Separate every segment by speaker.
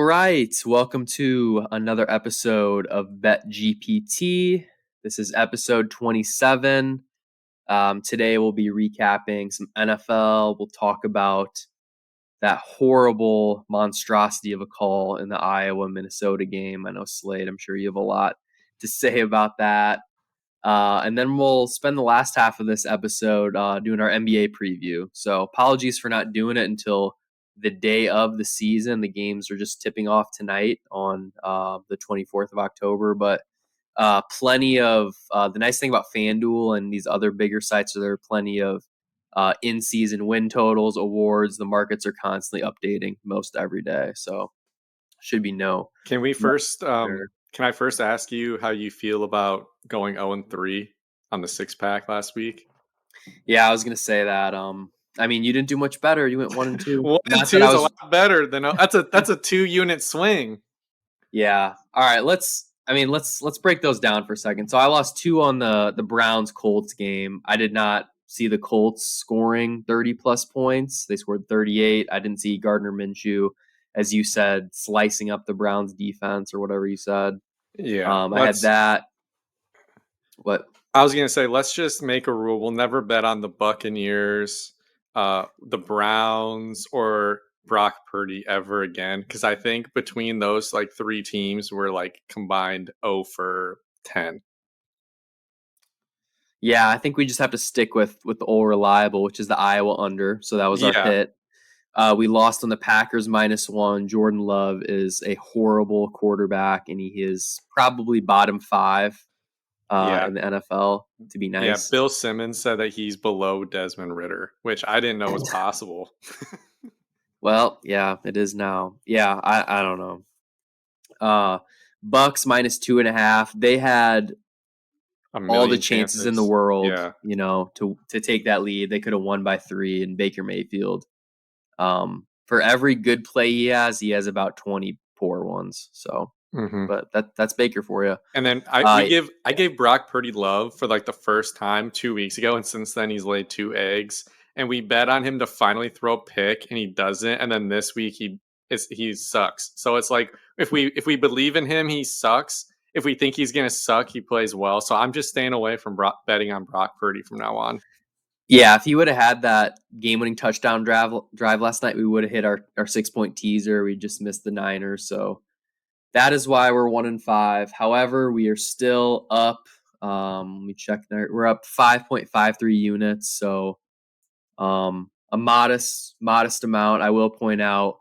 Speaker 1: right, welcome to another episode of Bet GPT. This is episode 27. Today we'll be recapping some NFL. We'll talk about that horrible monstrosity of a call in the Iowa-Minnesota game. I know, Slade, I'm sure you have a lot to say about that. And then we'll spend the last half of this episode doing our NBA preview. So apologies for not doing it until the day of the season. The games are just tipping off tonight on the 24th of October. But plenty of the nice thing about FanDuel and these other bigger sites are there are plenty of in-season win totals, awards. The markets are constantly updating most every day. So should be no.
Speaker 2: Can we first
Speaker 1: Sure.
Speaker 2: can I first ask you how you feel about going 0-3 on the six pack last week?
Speaker 1: Yeah, I was gonna say that. I mean, you didn't do much better. You went 1-2.
Speaker 2: 1-2 is a lot better than that's a 2-unit swing.
Speaker 1: Yeah. All right. Let's break those down for a second. So I lost 2 on the Browns Colts game. I did not see the Colts scoring 30 plus points. They scored 38. I didn't see Gardner Minshew, as you said, slicing up the Browns defense or whatever you said.
Speaker 2: Yeah.
Speaker 1: I had that. What?
Speaker 2: I was gonna say, let's just make a rule. We'll never bet on the Buccaneers, the Browns, or Brock Purdy ever again. Because I think between those like 3 teams, we're like combined 0 for 10.
Speaker 1: Yeah, I think we just have to stick with the old reliable, which is the Iowa under. So that was our hit. We lost on the Packers -1. Jordan Love is a horrible quarterback, and he is probably bottom 5 in the NFL, to be nice.
Speaker 2: Yeah, Bill Simmons said that he's below Desmond Ridder, which I didn't know was possible.
Speaker 1: Well, yeah, it is now. Yeah, I don't know. Bucks -2.5. They had all the chances in the world, to take that lead. They could have won by 3, and Baker Mayfield. For every good play he has about 20 poor ones. So, but that's Baker for you.
Speaker 2: And then I gave Brock Purdy love for like the first time 2 weeks ago, and since then he's laid 2 eggs. And we bet on him to finally throw a pick, and he doesn't. And then this week he sucks. So it's like if we believe in him, he sucks. If we think he's gonna suck, he plays well. So I'm just staying away from betting on Brock Purdy from now on.
Speaker 1: Yeah, if he would have had that game-winning touchdown drive last night, we would have hit our 6-point teaser. We just missed the Niners, so that is why we're 1-5. However, we are still up. Let me check there. We're up 5.53 units, so a modest amount. I will point out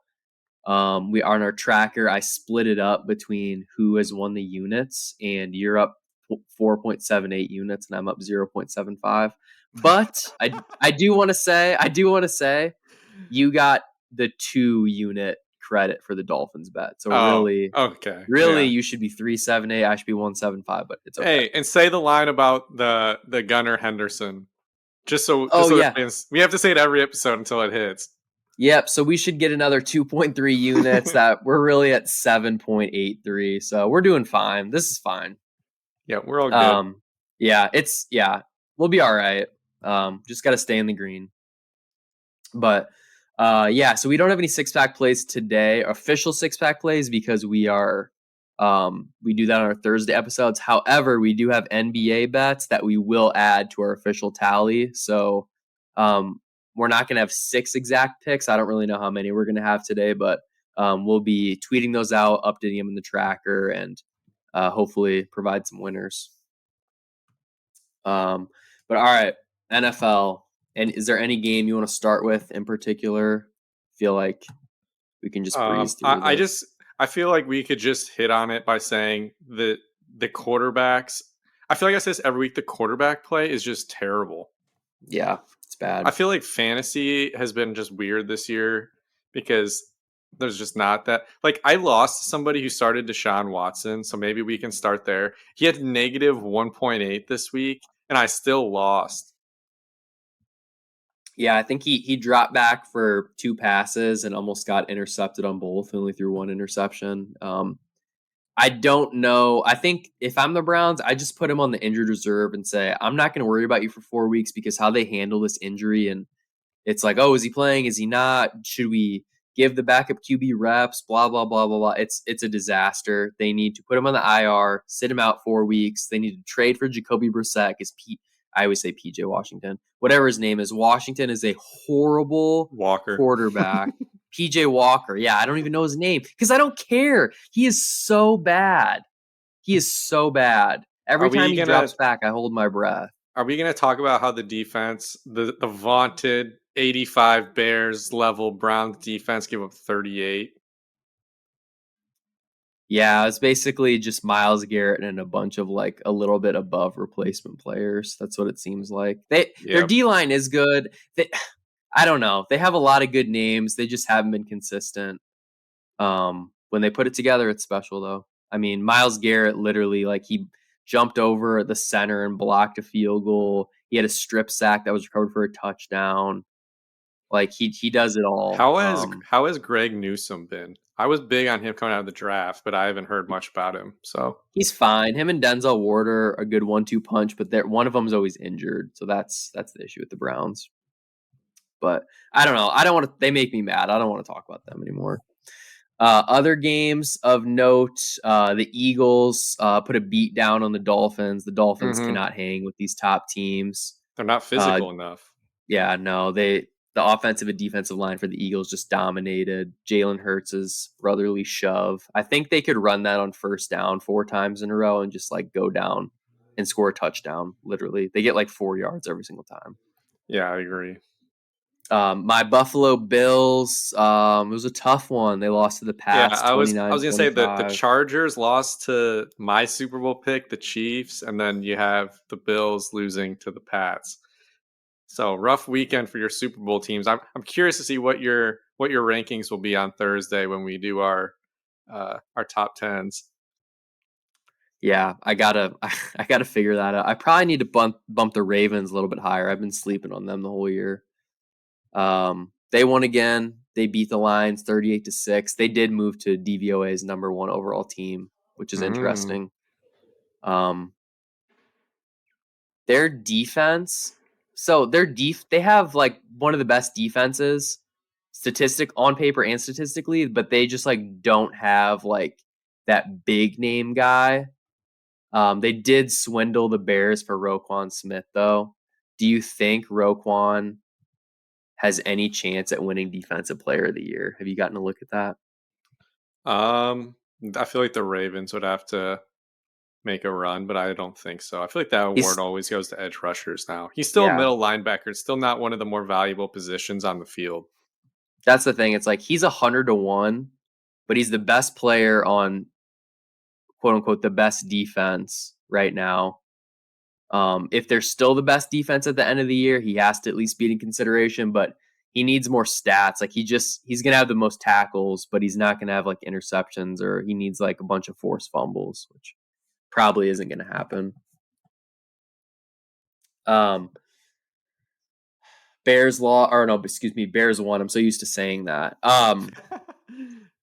Speaker 1: we are on our tracker. I split it up between who has won the units, and you're up 4.78 units, and I'm up 0.75. But I do want to say you got the 2-unit credit for the Dolphins bet. So really, you should be 378. I should be 175. But it's okay.
Speaker 2: Hey, and say the line about the Gunnar Henderson, just so we have to say it every episode until it hits.
Speaker 1: Yep. So we should get another 2.3 units. That we're really at 7.83. So we're doing fine. This is fine.
Speaker 2: Yeah, we're all good.
Speaker 1: We'll be all right. Just got to stay in the green. But so we don't have any 6-pack plays today, official 6-pack plays, because we do that on our Thursday episodes. However, we do have NBA bets that we will add to our official tally. So we're not going to have 6 exact picks. I don't really know how many we're going to have today, but we'll be tweeting those out, updating them in the tracker, and hopefully provide some winners. But all right, NFL. And is there any game you want to start with in particular? Feel like we can just breeze through
Speaker 2: I feel like we could just hit on it by saying that the quarterbacks. I feel like I say this every week. The quarterback play is just terrible.
Speaker 1: Yeah, it's bad.
Speaker 2: I feel like fantasy has been just weird this year because there's just not that. Like, I lost somebody who started Deshaun Watson, so maybe we can start there. He had negative 1.8 this week, and I still lost.
Speaker 1: Yeah, I think he dropped back for 2 passes and almost got intercepted on both. Only threw 1 interception. I don't know. I think if I'm the Browns, I just put him on the injured reserve and say, I'm not going to worry about you for 4 weeks because how they handle this injury. And it's like, oh, is he playing? Is he not? Should we give the backup QB reps, blah blah blah blah blah. It's a disaster. They need to put him on the IR, sit him out 4 weeks. They need to trade for Jacoby Brissett because I always say PJ Washington, whatever his name is. Washington is a horrible
Speaker 2: Walker.
Speaker 1: quarterback. PJ Walker, yeah, I don't even know his name because I don't care. He is so bad. He is so bad.
Speaker 2: Are
Speaker 1: Every time
Speaker 2: we
Speaker 1: he
Speaker 2: gonna
Speaker 1: drops back, I hold my breath.
Speaker 2: are we gonna talk about how the defense, the vaunted 85 Bears level Browns defense, give up 38?
Speaker 1: Yeah, it's basically just Myles Garrett and a bunch of like a little bit above replacement players. That's what it seems like. Their
Speaker 2: Yep.
Speaker 1: D line is good. I don't know. They have a lot of good names. They just haven't been consistent. When they put it together, it's special though. I mean, Myles Garrett literally like he jumped over the center and blocked a field goal. He had a strip sack that was recovered for a touchdown. Like he does it all.
Speaker 2: How has Greg Newsome been? I was big on him coming out of the draft, but I haven't heard much about him. So
Speaker 1: He's fine. Him and Denzel Ward are a good 1-2 punch, but one of them is always injured, so that's the issue with the Browns. But I don't know. I don't want to. They make me mad. I don't want to talk about them anymore. Other games of note: the Eagles put a beat down on the Dolphins. The Dolphins
Speaker 2: mhm,
Speaker 1: cannot hang with these top teams.
Speaker 2: they're not
Speaker 1: Uh,
Speaker 2: physical enough.
Speaker 1: yeah, no, the offensive and defensive line for the Eagles just dominated. Jalen Hurts' brotherly shove. I think they could run that on first down 4 times in a row and just like go down and score a touchdown. Literally, they get like 4 yards every single time.
Speaker 2: Yeah, I agree.
Speaker 1: My Buffalo Bills, it was a tough one. They lost to the
Speaker 2: Yeah,
Speaker 1: Pats
Speaker 2: I was gonna say that the
Speaker 1: 29-25.
Speaker 2: Chargers lost to my Super Bowl pick, the Chiefs, and then you have the Bills losing to the Pats. So rough weekend for your Super Bowl teams. I'm curious to see what your rankings will be on Thursday when we do our top tens.
Speaker 1: Yeah, I gotta figure that out. I probably need to bump the Ravens a little bit higher. I've been sleeping on them the whole year. They won again. They beat the Lions 38-6. They did move to DVOA's #1 overall team, which is
Speaker 2: Mm.
Speaker 1: interesting. Um, their defense. So they have like one of the best defenses, statistic on paper and statistically, but they just like don't have like that big name guy. They did swindle the Bears for Roquan Smith though. Do you think Roquan has any chance at winning Defensive Player of the Year? Have you gotten a look at that?
Speaker 2: Um, I feel like the Ravens would have to make a run, but I don't think so. I feel like that award
Speaker 1: He's
Speaker 2: always goes to edge rushers now. He's still a
Speaker 1: yeah,
Speaker 2: middle linebacker. It's still not one of the more valuable positions on the field.
Speaker 1: that's the thing. It's like he's 100-1, but he's the best player on quote unquote the best defense right now. If they're still the best defense at the end of the year, he has to at least be in consideration, but he needs more stats. Like he's gonna have the most tackles, but he's not gonna have like interceptions, or he needs like a bunch of forced fumbles, which probably isn't gonna happen. Um, Bears law or no, excuse me, Bears won. I'm so used to saying that. I'm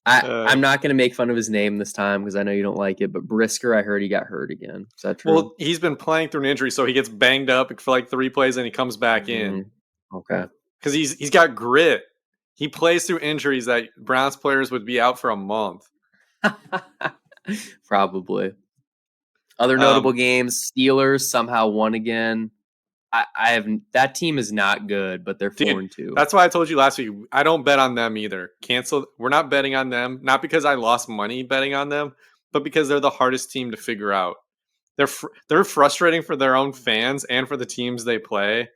Speaker 2: uh,
Speaker 1: not gonna make fun of his name this time because I know you don't like it, but Brisker, I heard he got hurt again. Is that true?
Speaker 2: well, he's been playing through an injury, so he gets banged up for like 3 plays and he comes back in
Speaker 1: Okay.
Speaker 2: because he's got grit. He plays through injuries that Browns players would be out for a month.
Speaker 1: Probably. Other notable
Speaker 2: Um,
Speaker 1: games: Steelers somehow won again. I have that team is not good, but they're four
Speaker 2: Dude,
Speaker 1: and two.
Speaker 2: that's why I told you last week. I don't bet on them either. Cancel. We're not betting on them. Not because I lost money betting on them, but because they're the hardest team to figure out. They're frustrating for their own fans and for the teams they play.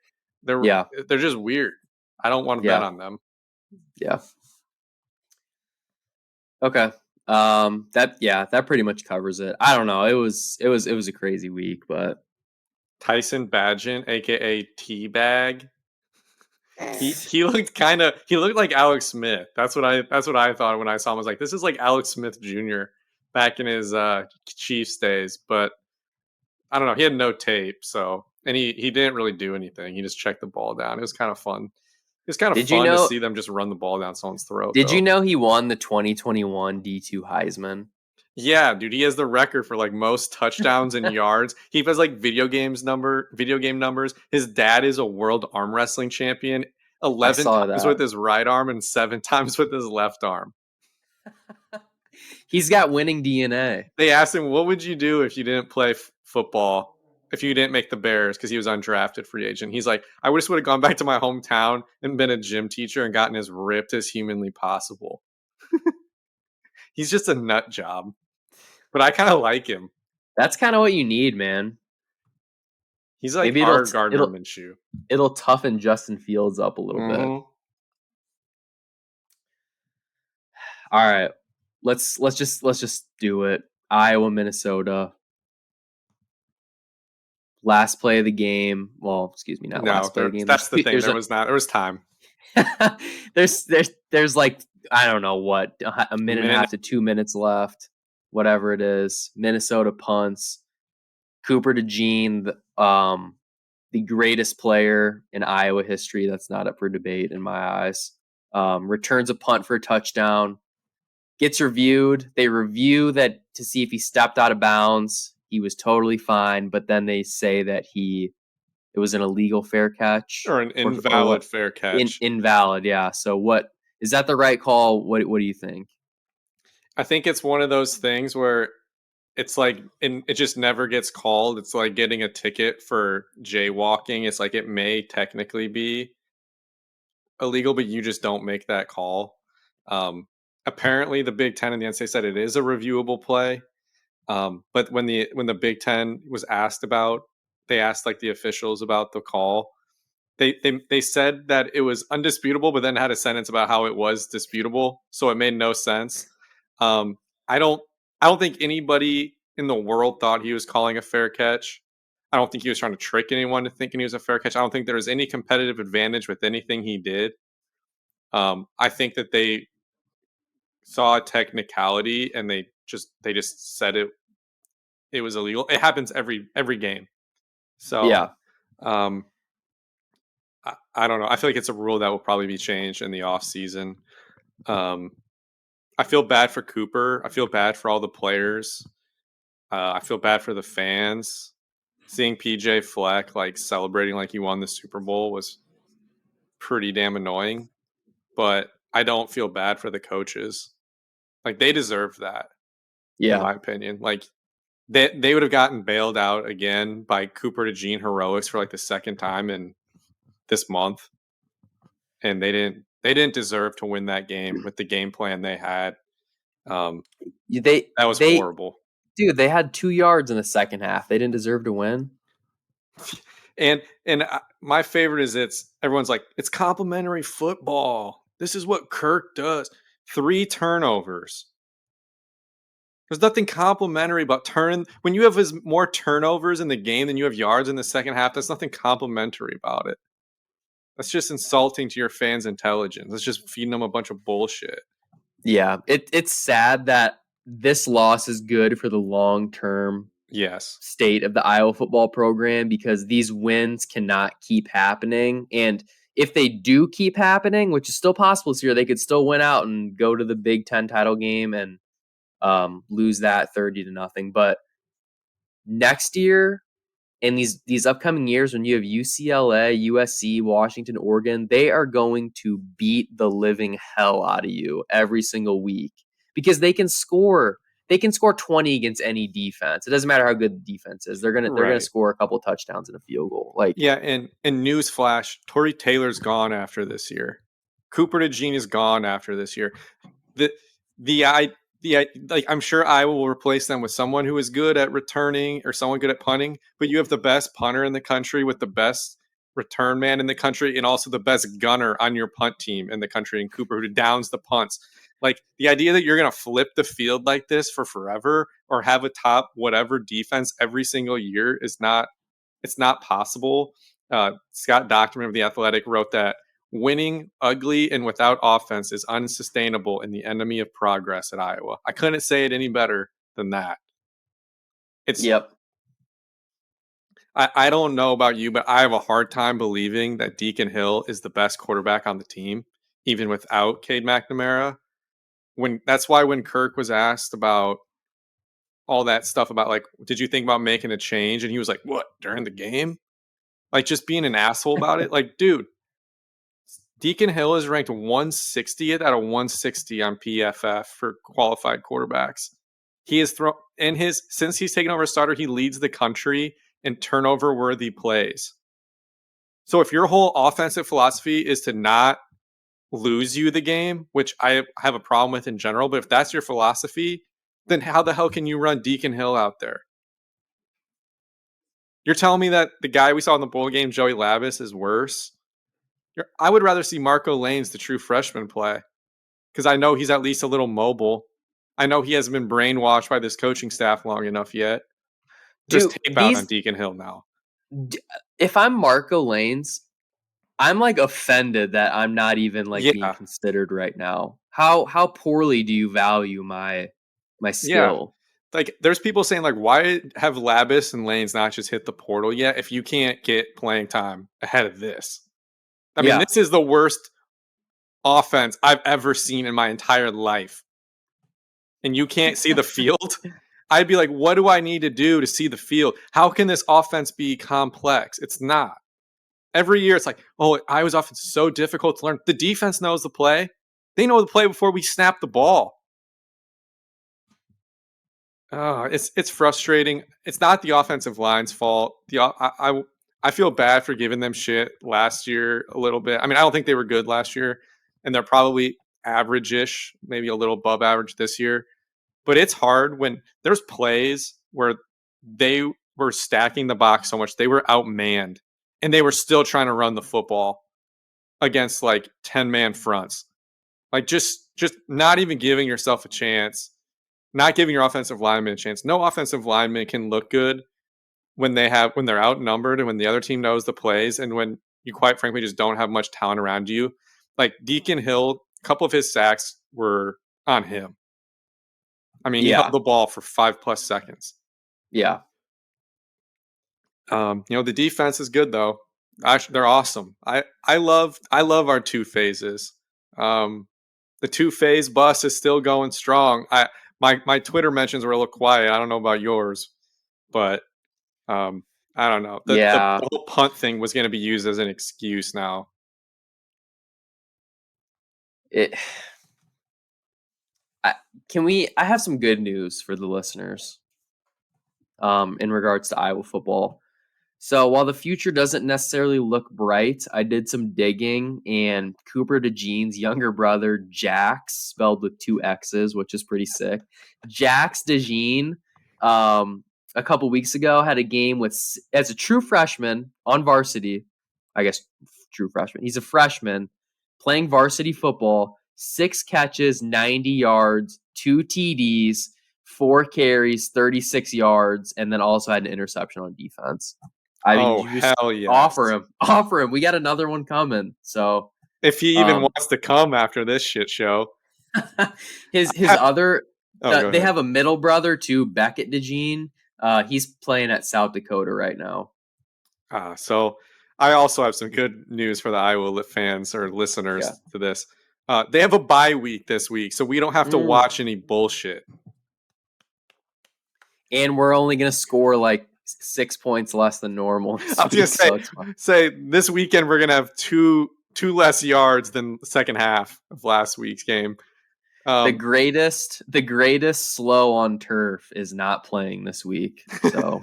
Speaker 2: They're
Speaker 1: Yeah,
Speaker 2: they're just weird. I don't want to bet
Speaker 1: yeah,
Speaker 2: on them.
Speaker 1: yeah. Okay. That pretty much covers it. I don't know. It was a crazy week, but
Speaker 2: Tyson Badgett, aka Teabag, he looked like Alex Smith. That's what I thought when I saw him. I was like, this is like Alex Smith Jr. back in his Chiefs days, but I don't know. He had no tape, so and he didn't really do anything. He just checked the ball down. It was kind of fun. It was kind of
Speaker 1: did you
Speaker 2: fun to
Speaker 1: know?
Speaker 2: see them just run the ball down someone's throat,
Speaker 1: Did you
Speaker 2: though.
Speaker 1: know he won the 2021 D2 Heisman?
Speaker 2: Yeah, dude, he has the record for like most touchdowns and yards. He has like video game numbers. His dad is a world arm wrestling champion.
Speaker 1: I
Speaker 2: 11
Speaker 1: saw
Speaker 2: times with
Speaker 1: that.
Speaker 2: his right arm and 7 times with his left arm.
Speaker 1: He's got winning DNA.
Speaker 2: They asked him, "What would you do if you didn't play football? If you didn't make the Bears?" Because he was undrafted free agent. He's like, "I just would have gone back to my hometown and been a gym teacher and gotten as ripped as humanly possible." He's just a nut job, but I kind of like him.
Speaker 1: That's kind of what you need, man.
Speaker 2: He's like
Speaker 1: Maybe
Speaker 2: our Gardner Minshew.
Speaker 1: it'll toughen Justin Fields up a little bit.
Speaker 2: Mm-hmm.
Speaker 1: All right, let's just do it. Iowa, Minnesota. Last play of the game. Well, excuse me, not
Speaker 2: No,
Speaker 1: last play of the game.
Speaker 2: that's the thing.
Speaker 1: There's
Speaker 2: There was not. There was time.
Speaker 1: there's like I don't know what a minute and a
Speaker 2: Minute.
Speaker 1: half to 2 minutes left, whatever it is. Minnesota punts. Cooper DeJean, the greatest player in Iowa history. That's not up for debate in my eyes. Returns a punt for a touchdown. Gets reviewed. They review that to see if he stepped out of bounds. He was totally fine, but then they say that it was an illegal fair catch
Speaker 2: Or an
Speaker 1: or
Speaker 2: invalid
Speaker 1: what?
Speaker 2: fair catch.
Speaker 1: Invalid, yeah. So what is that the right call? What do you think?
Speaker 2: I think it's one of those things where it's like it just never gets called. It's like getting a ticket for jaywalking. It's like it may technically be illegal, but you just don't make that call. Um, Apparently, the Big Ten and the NCAA said it is a reviewable play. But when the Big Ten was asked about, they asked like the officials about the call. They said that it was undisputable, but then had a sentence about how it was disputable, so it made no sense. Um, I don't I don't think anybody in the world thought he was calling a fair catch. I don't think he was trying to trick anyone to thinking he was a fair catch. I don't think there was any competitive advantage with anything he did. I think that they saw a technicality and they just said it was illegal. It happens every game. So
Speaker 1: Yeah,
Speaker 2: um, I don't know. I feel like it's a rule that will probably be changed in the off season. Um, I feel bad for Cooper. I feel bad for all the players. I feel bad for the fans. Seeing PJ Fleck like celebrating like he won the Super Bowl was pretty damn annoying. But I don't feel bad for the coaches. Like they deserve that, in
Speaker 1: yeah.
Speaker 2: my opinion. Like they would have gotten bailed out again by Cooper DeJean heroics for like the second time in this month, and they didn't deserve to win that game with the game plan they had. Um,
Speaker 1: They
Speaker 2: that was
Speaker 1: they
Speaker 2: horrible.
Speaker 1: dude, they had 2 yards in the second half. They didn't deserve to win.
Speaker 2: And my favorite is everyone's like it's complimentary football. This is what Kirk does. 3 turnovers. There's nothing complimentary about when you have more turnovers in the game than you have yards in the second half. There's nothing complimentary about it. That's just insulting to your fans' intelligence. That's just feeding them a bunch of bullshit.
Speaker 1: Yeah, it's sad that this loss is good for the long term
Speaker 2: Yes.
Speaker 1: state of the Iowa football program because these wins cannot keep happening. And if they do keep happening, which is still possible this year, they could still win out and go to the Big Ten title game and lose that 30-0. But next year, in these upcoming years, when you have UCLA, USC, Washington, Oregon, they are going to beat the living hell out of you every single week because they can score. They can score 20 against any defense. It doesn't matter how good the defense is. They're gonna
Speaker 2: Right.
Speaker 1: score a couple touchdowns and a field goal. Like
Speaker 2: Yeah, and newsflash, Torrey Taylor's gone after this year. Cooper DeJean is gone after this year. The the like I'm sure Iowa will replace them with someone who is good at returning or someone good at punting, but you have the best punter in the country with the best return man in the country and also the best gunner on your punt team in the country in Cooper who downs the punts. Like the idea that you're going to flip the field like this for forever or have a top whatever defense every single year is not it's not possible. Scott Dochterman of The Athletic wrote that winning ugly and without offense is unsustainable and the enemy of progress at Iowa. I couldn't say it any better than that. It's
Speaker 1: yep,
Speaker 2: I don't know about you, but I have a hard time believing that Deacon Hill is the best quarterback on the team, even without Cade McNamara. That's why when Kirk was asked about all that stuff about like, did you think about making a change? And he was like, what, during the game? Like just being an asshole about it. Like, dude, Deacon Hill is ranked 160th out of 160 on PFF for qualified quarterbacks. He is thrown in his since he's taken over as starter, he leads the country in turnover worthy plays. So if your whole offensive philosophy is to not lose you the game, which I have a problem with in general, but if that's your philosophy, then how the hell can you run Deacon Hill out there? You're telling me that the guy we saw in the bowl game, Joey Labus, is worse? I would rather see Marco Lanes, the true freshman, play because I know he's at least a little mobile. I know he hasn't been brainwashed by this coaching staff long enough yet. Just
Speaker 1: Dude,
Speaker 2: tape out on Deacon Hill now.
Speaker 1: if I'm Marco Lanes, I'm like offended that I'm not even like being
Speaker 2: Yeah.
Speaker 1: considered right now. How poorly do you value my
Speaker 2: Yeah.
Speaker 1: skill?
Speaker 2: Like there's people saying like why have Labus and Lanes not just hit the portal yet if you can't get playing time ahead of this? I mean,
Speaker 1: Yeah.
Speaker 2: this is the worst offense I've ever seen in my entire life. And you can't see the field? I'd be like, what do I need to do to see the field? How can this offense be complex? It's not. Every year it's like, oh, Iowa's offense is so difficult to learn. The defense knows the play. They know the play before we snap the ball. Oh, it's frustrating. It's not the offensive line's fault. I feel bad for giving them shit last year a little bit. I mean, I don't think they were good last year, and they're probably average-ish, maybe a little above average this year. But it's hard when there's plays where they were stacking the box so much they were outmanned, and they were still trying to run the football against like 10-man fronts. Like just not even giving yourself a chance, not giving your offensive lineman a chance. No offensive lineman can look good when they're outnumbered and when the other team knows the plays and when you quite frankly just don't have much talent around you. Like Deacon Hill, a couple of his sacks were on him. I mean, he held
Speaker 1: Yeah.
Speaker 2: the ball for 5+ seconds.
Speaker 1: Yeah.
Speaker 2: The defense is good though. They're awesome. I love our two phases. The two-phase bus is still going strong. My Twitter mentions were a little quiet. I don't know about yours, but I don't know. The
Speaker 1: Yeah.
Speaker 2: whole punt thing was going to be used as an excuse now.
Speaker 1: It I, I have some good news for the listeners in regards to Iowa football. So while the future doesn't necessarily look bright, I did some digging, and Cooper DeJean's younger brother, Jax, spelled with two X's, which is pretty sick. Jax DeJean, a couple weeks ago, had a game as a true freshman on varsity. I guess true freshman. He's a freshman playing varsity football. 6 catches, 90 yards, 2 TDs, 4 carries, 36 yards, and then also had an interception on defense. I mean,
Speaker 2: Oh
Speaker 1: you just
Speaker 2: hell yes!
Speaker 1: offer him. We got another one coming. So
Speaker 2: If he even wants to come after this shit show,
Speaker 1: his other
Speaker 2: go
Speaker 1: they
Speaker 2: ahead.
Speaker 1: have a middle brother too, Beckett DeJean. He's playing at South Dakota right now.
Speaker 2: So I also have some good news for the Iowa fans or listeners to this. They have a bye week this week, so we don't have to watch any bullshit.
Speaker 1: And we're only gonna score like 6 points less than normal.
Speaker 2: I was gonna say this weekend we're gonna have two less yards than the second half of last week's game.
Speaker 1: The greatest slow on turf is not playing this week. So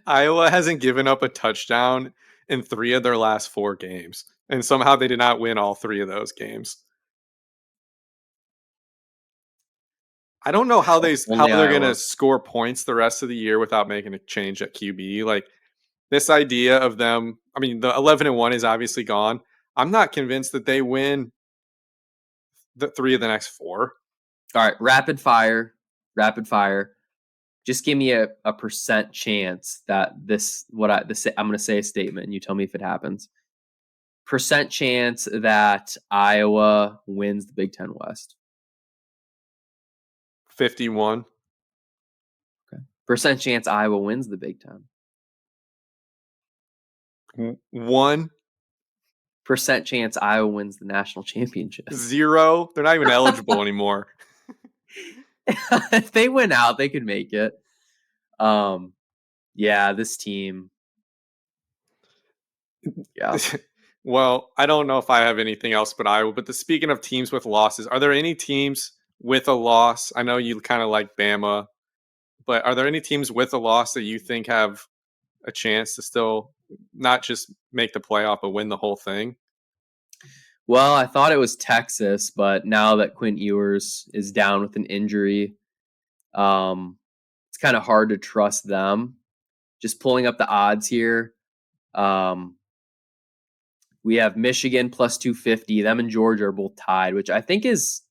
Speaker 2: Iowa hasn't given up a touchdown in 3 of their last 4 games, and somehow they did not win all 3 of those games. I don't know how they're going to score points the rest of the year without making a change at QB. Like this idea of them, I mean, the 11-1 is obviously gone. I'm not convinced that they win the 3 of the next 4.
Speaker 1: All right, rapid fire. Just give me a percent chance that I'm going to say a statement and you tell me if it happens. Percent chance that Iowa wins the Big Ten West.
Speaker 2: 51.
Speaker 1: Okay. Percent chance Iowa wins the Big Ten.
Speaker 2: 1.
Speaker 1: Percent chance Iowa wins the national championship.
Speaker 2: 0. They're not even eligible anymore.
Speaker 1: If they win out, they could make it. Yeah, this team. Yeah.
Speaker 2: Well, I don't know if I have anything else but Iowa. But speaking of teams with losses, are there any teams with a loss? I know you kind of like Bama, but are there any teams with a loss that you think have a chance to still not just make the playoff but win the whole thing?
Speaker 1: Well, I thought it was Texas, but now that Quint Ewers is down with an injury, it's kind of hard to trust them. Just pulling up the odds here. Um, we have Michigan plus 250. Them and Georgia are both tied, which I think it's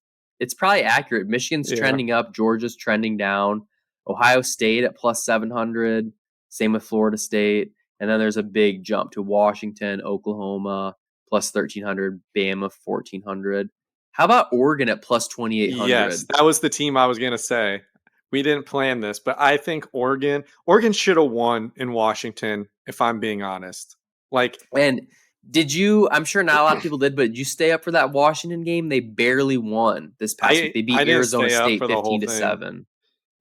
Speaker 1: probably accurate. Michigan's
Speaker 2: Yeah.
Speaker 1: trending up, Georgia's trending down. Ohio State at plus 700. Same with Florida State. And then there's a big jump to Washington, Oklahoma plus 1300, Bama 1400. How about Oregon at plus
Speaker 2: Yes,
Speaker 1: 2800?
Speaker 2: that was the team I was gonna say. We didn't plan this, but I think Oregon should have won in Washington, if I'm being honest. Like
Speaker 1: And did you? I'm sure not a lot of people did, but did you stay up for that Washington game? They barely won this past week.
Speaker 2: I
Speaker 1: They
Speaker 2: I
Speaker 1: beat
Speaker 2: didn't
Speaker 1: Arizona
Speaker 2: stay up
Speaker 1: State
Speaker 2: for the whole
Speaker 1: 15 to
Speaker 2: thing.
Speaker 1: 7.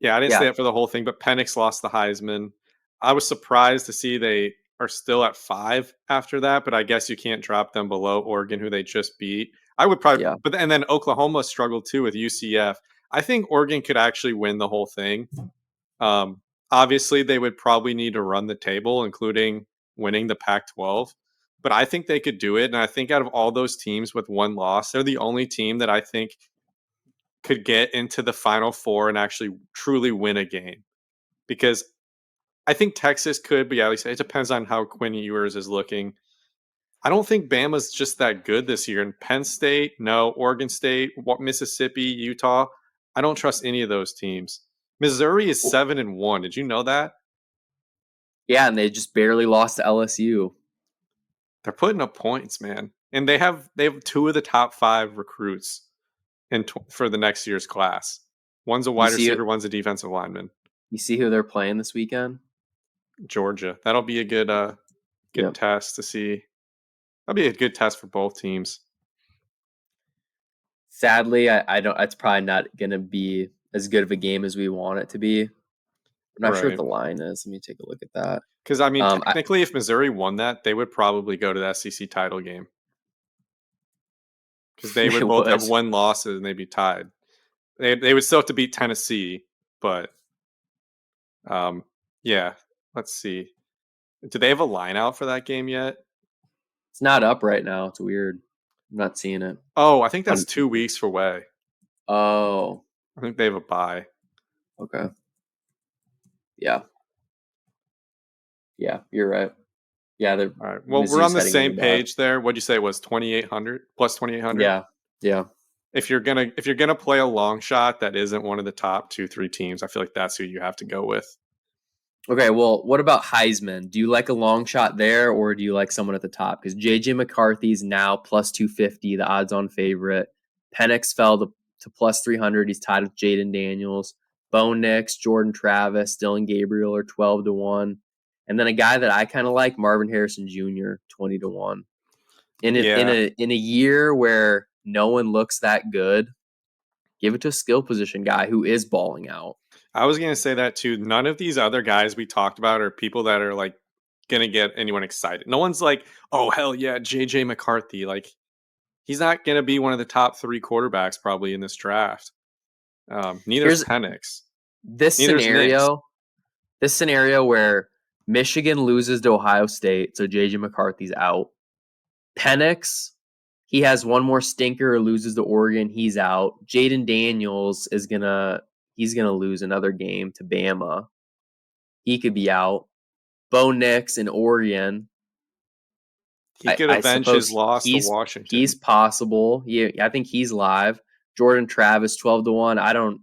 Speaker 2: Yeah, I didn't stay
Speaker 1: Yeah,
Speaker 2: up for the whole thing, but Penix lost the Heisman. I was surprised to see they are still at 5 after that, but I guess you can't drop them below Oregon, who they just beat. I would probably,
Speaker 1: yeah.
Speaker 2: but and then Oklahoma struggled too with UCF. I think Oregon could actually win the whole thing. Um, Obviously, they would probably need to run the table, including winning the Pac-12. But I think they could do it, and I think out of all those teams with one loss, they're the only team that I think could get into the Final Four and actually truly win a game. Because I think Texas could, but yeah, like I said, it depends on how Quinn Ewers is looking. I don't think Bama's just that good this year. And Penn State, no. Oregon State, Mississippi, Utah. I don't trust any of those teams. Missouri is 7-1. Did you know that?
Speaker 1: Yeah, and they just barely lost to LSU.
Speaker 2: They're putting up points, man. And they have two of the top 5 recruits for the next year's class. One's a
Speaker 1: You
Speaker 2: wide
Speaker 1: see
Speaker 2: receiver, one's a defensive lineman.
Speaker 1: you see who they're playing this weekend?
Speaker 2: Georgia. That'll be a good
Speaker 1: Yep.
Speaker 2: test to see. That'll be a good test for both teams.
Speaker 1: Sadly, I don't. It's probably not going to be as good of a game as we want it to be. I'm not sure what
Speaker 2: Right.
Speaker 1: the line is. Let me take a look at that.
Speaker 2: Because I mean,
Speaker 1: I
Speaker 2: technically, if Missouri won that, they would probably go to the SEC title game because they
Speaker 1: they
Speaker 2: would both have
Speaker 1: would.
Speaker 2: one loss and they'd be tied. They would still have to beat Tennessee, but um, yeah. Let's see. Do they have a line out for that game yet?
Speaker 1: It's not up right now. It's weird. I'm not seeing it.
Speaker 2: Oh, I think that's
Speaker 1: On
Speaker 2: 2 weeks for way.
Speaker 1: oh,
Speaker 2: I think they have a bye.
Speaker 1: okay. Yeah. Yeah, you're right. Yeah, they're
Speaker 2: All right. Well, we're on
Speaker 1: Mizzou's
Speaker 2: the
Speaker 1: heading into
Speaker 2: same
Speaker 1: bye.
Speaker 2: page there. What'd you say it was 2,800 plus 2,800?
Speaker 1: Yeah. Yeah.
Speaker 2: If you're gonna play a long shot that isn't one of the top 2-3 teams, I feel like that's who you have to go with.
Speaker 1: Okay, well, what about Heisman? Do you like a long shot there, or do you like someone at the top? Because JJ McCarthy's now plus 250, the odds on favorite. Penix fell to plus 300. He's tied with Jaden Daniels. Bo Nix, Jordan Travis, Dylan Gabriel are 12 to 1. And then a guy that I kind of like, Marvin Harrison Jr., 20 to 1.
Speaker 2: Yeah,
Speaker 1: In a year where no one looks that good, give it to a skill position guy who is balling out.
Speaker 2: I was gonna say that too. None of these other guys we talked about are people that are like gonna get anyone excited. No one's like, oh hell yeah, JJ McCarthy. Like he's not gonna be one of the top 3 quarterbacks probably in this draft. Neither's
Speaker 1: Here's
Speaker 2: Penix.
Speaker 1: this
Speaker 2: Neither's Nix.
Speaker 1: scenario This scenario where Michigan loses to Ohio State, so JJ McCarthy's out. Penix, he has one more stinker or loses to Oregon, he's out. Jaden Daniels he's gonna lose another game to Bama. He could be out. Bo Nix in Oregon.
Speaker 2: He could
Speaker 1: I
Speaker 2: avenge his
Speaker 1: suppose
Speaker 2: loss to
Speaker 1: he's
Speaker 2: Washington.
Speaker 1: possible. I think he's live. Jordan Travis 12 to 1. I don't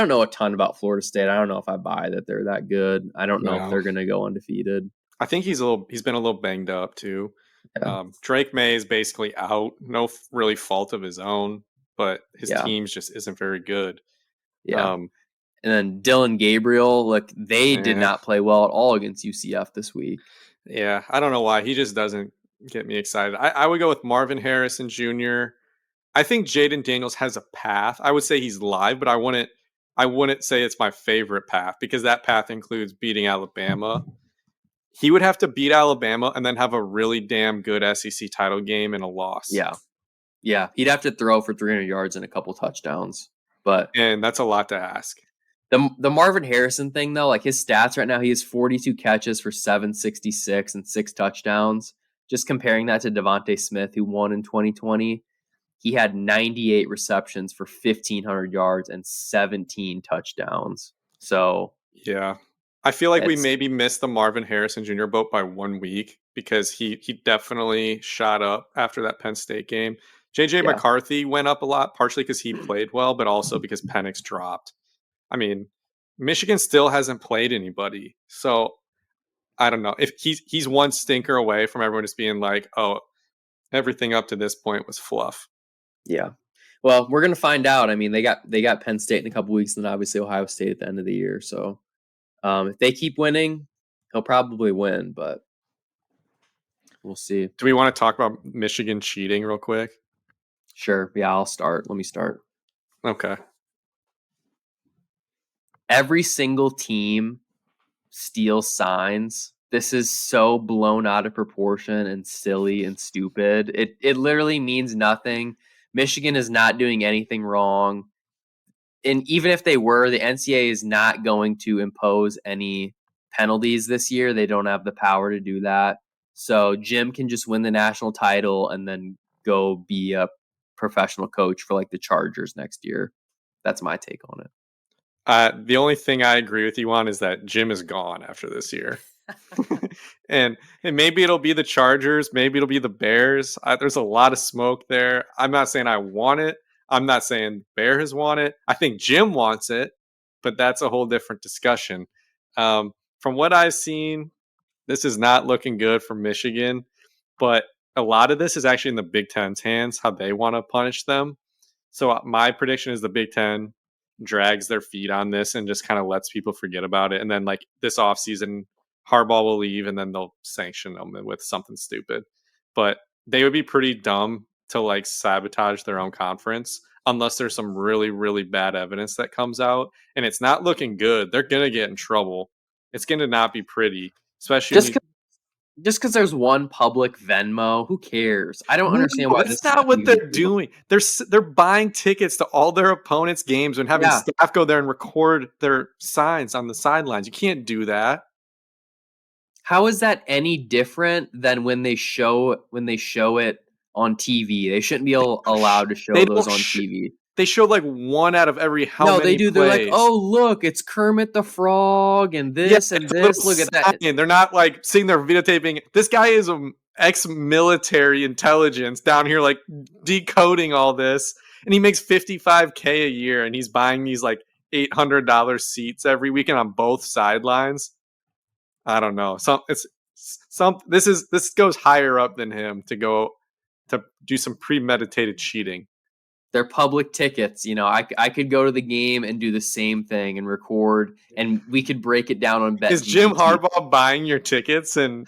Speaker 1: know a ton about Florida State. I don't know if I buy that they're that good. I don't know if
Speaker 2: No.
Speaker 1: they're going to go undefeated.
Speaker 2: I think he's been a little banged up too.
Speaker 1: Yeah.
Speaker 2: Drake May is basically out, no really fault of his own, but his
Speaker 1: Yeah.
Speaker 2: teams just isn't very good.
Speaker 1: Yeah.
Speaker 2: Um,
Speaker 1: And then Dylan Gabriel, look, they did
Speaker 2: eh,
Speaker 1: not play well at all against UCF this week.
Speaker 2: yeah, I don't know why he just doesn't get me excited. I would go with Marvin Harrison Jr. I think Jaden Daniels has a path. I would say he's live, but I wouldn't say it's my favorite path because that path includes beating Alabama. he would have to beat Alabama and then have a really damn good SEC title game and a loss.
Speaker 1: Yeah. Yeah. He'd have to throw for 300 yards and a couple touchdowns. But
Speaker 2: And that's a lot to ask.
Speaker 1: the Marvin Harrison thing, though, like his stats right now, he has 42 catches for 766 and 6 touchdowns. Just comparing that to Devontae Smith, who won in 2020, he had 98 receptions for 1,500 yards and 17 touchdowns. So
Speaker 2: Yeah. I feel like we
Speaker 1: it's,
Speaker 2: maybe missed the Marvin Harrison Jr. boat by 1 week because he definitely shot up after that Penn State game. JJ
Speaker 1: yeah,
Speaker 2: McCarthy went up a lot, partially because he played well, but also because Penix dropped. I mean, Michigan still hasn't played anybody. So I don't know. If he's one stinker away from everyone just being like, oh, everything up to this point was fluff.
Speaker 1: yeah. Well, we're gonna find out. I mean, they got Penn State in a couple weeks, and then obviously Ohio State at the end of the year. So if they keep winning, he'll probably win, but we'll see.
Speaker 2: Do we want to talk about Michigan cheating real quick?
Speaker 1: Sure. Yeah, I'll start. Let me start.
Speaker 2: Okay.
Speaker 1: Every single team steals signs. This is so blown out of proportion and silly and stupid. It literally means nothing. Michigan is not doing anything wrong. And even if they were, the NCAA is not going to impose any penalties this year. They don't have the power to do that. So Jim can just win the national title and then go be a professional coach for like the Chargers next year. That's my take on it.
Speaker 2: The only thing I agree with you on is that Jim is gone after this year. and maybe it'll be the Chargers, maybe it'll be the Bears. There's a lot of smoke there. I'm not saying I want it. I'm not saying Bears want it. I think Jim wants it, but that's a whole different discussion. From what I've seen, this is not looking good for Michigan, but a lot of this is actually in the Big Ten's hands, how they want to punish them. So my prediction is the Big Ten drags their feet on this and just kind of lets people forget about it. And then like this offseason, Harbaugh will leave and then they'll sanction them with something stupid. But they would be pretty dumb to like sabotage their own conference unless there's some really, really bad evidence that comes out. And it's not looking good. They're going to get in trouble. It's going to not be pretty, especially when
Speaker 1: Just
Speaker 2: you.
Speaker 1: just because there's one public Venmo, who cares? I don't
Speaker 2: No,
Speaker 1: understand why
Speaker 2: that's
Speaker 1: this is
Speaker 2: not
Speaker 1: such a
Speaker 2: what
Speaker 1: big
Speaker 2: they're
Speaker 1: deal.
Speaker 2: doing. They're buying tickets to all their opponents' games and having
Speaker 1: Yeah.
Speaker 2: staff go there and record their signs on the sidelines. You can't do that.
Speaker 1: How is that any different than when they show it on TV? They shouldn't be allowed to
Speaker 2: They
Speaker 1: show those
Speaker 2: don't.
Speaker 1: on TV.
Speaker 2: They show like one out of every how
Speaker 1: No, they
Speaker 2: many
Speaker 1: do. They're like,
Speaker 2: plays.
Speaker 1: "Oh, look, it's Kermit the Frog and
Speaker 2: Yeah,
Speaker 1: this and
Speaker 2: it's a little
Speaker 1: this. Look at that."
Speaker 2: sign. They're not like sitting there videotaping. This guy is a ex-military intelligence down here, like decoding all this, and he makes 55K a year, and he's buying these like $800 seats every weekend on both sidelines. I don't know. This goes higher up than him to go to do some premeditated cheating.
Speaker 1: They're public tickets. I could go to the game and do the same thing and record, and we could break it down on
Speaker 2: Is Jim
Speaker 1: BetGPT.
Speaker 2: Harbaugh buying your tickets and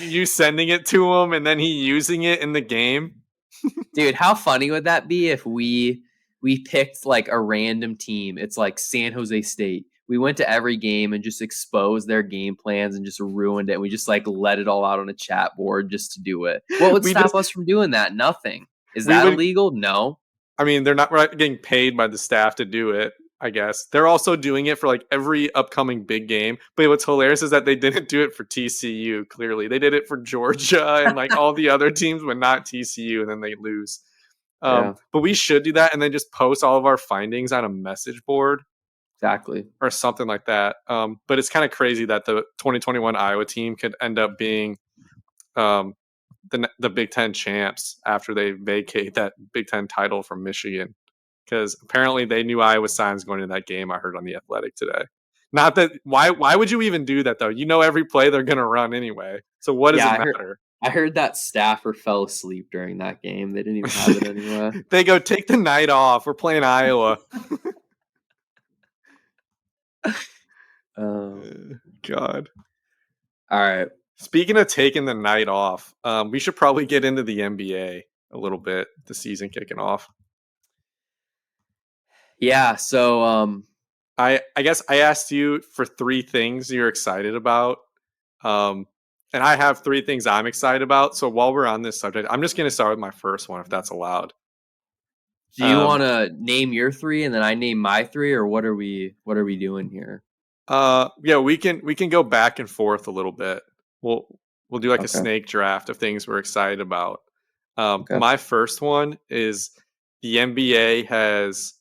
Speaker 2: you sending it to him and then he using it in the game?
Speaker 1: Dude, how funny would that be if we picked like a random team? It's like San Jose State. We went to every game and just exposed their game plans and just ruined it. We just like let it all out on a chat board just to do it. What would
Speaker 2: We
Speaker 1: stop
Speaker 2: just
Speaker 1: us from doing that? Nothing. Is
Speaker 2: we
Speaker 1: that
Speaker 2: would
Speaker 1: illegal? No.
Speaker 2: I mean, they're not getting paid by the staff to do it, I guess. They're also doing it for like every upcoming big game. But what's hilarious is that they didn't do it for TCU, clearly. They did it for Georgia and like all the other teams, but not TCU, and then they lose.
Speaker 1: Yeah,
Speaker 2: But we should do that and then just post all of our findings on a message board
Speaker 1: exactly.
Speaker 2: or something like that. But it's kind of crazy that the 2021 Iowa team could end up being um, the Big Ten champs after they vacate that Big Ten title from Michigan, because apparently they knew Iowa signs going into that game. I heard on the Athletic today. Not that why would you even do that though? You know every play they're gonna run anyway. So what does
Speaker 1: Yeah,
Speaker 2: it
Speaker 1: I heard
Speaker 2: matter?
Speaker 1: I heard that staffer fell asleep during that game. They didn't even have it anyway.
Speaker 2: They go take the night off. We're playing Iowa.
Speaker 1: Um,
Speaker 2: God.
Speaker 1: all right.
Speaker 2: Speaking of taking the night off, we should probably get into the NBA a little bit. The season kicking off.
Speaker 1: Yeah, so
Speaker 2: I guess I asked you for 3 things you're excited about. And I have 3 things I'm excited about. So while we're on this subject, I'm just going to start with my first one, if that's allowed.
Speaker 1: Do you want to name your 3 and then I name my 3, or what are we doing here?
Speaker 2: Yeah, we can go back and forth a little bit. We'll we'll do like a
Speaker 1: Okay.
Speaker 2: snake draft of things we're excited about.
Speaker 1: Okay.
Speaker 2: My first one is the NBA has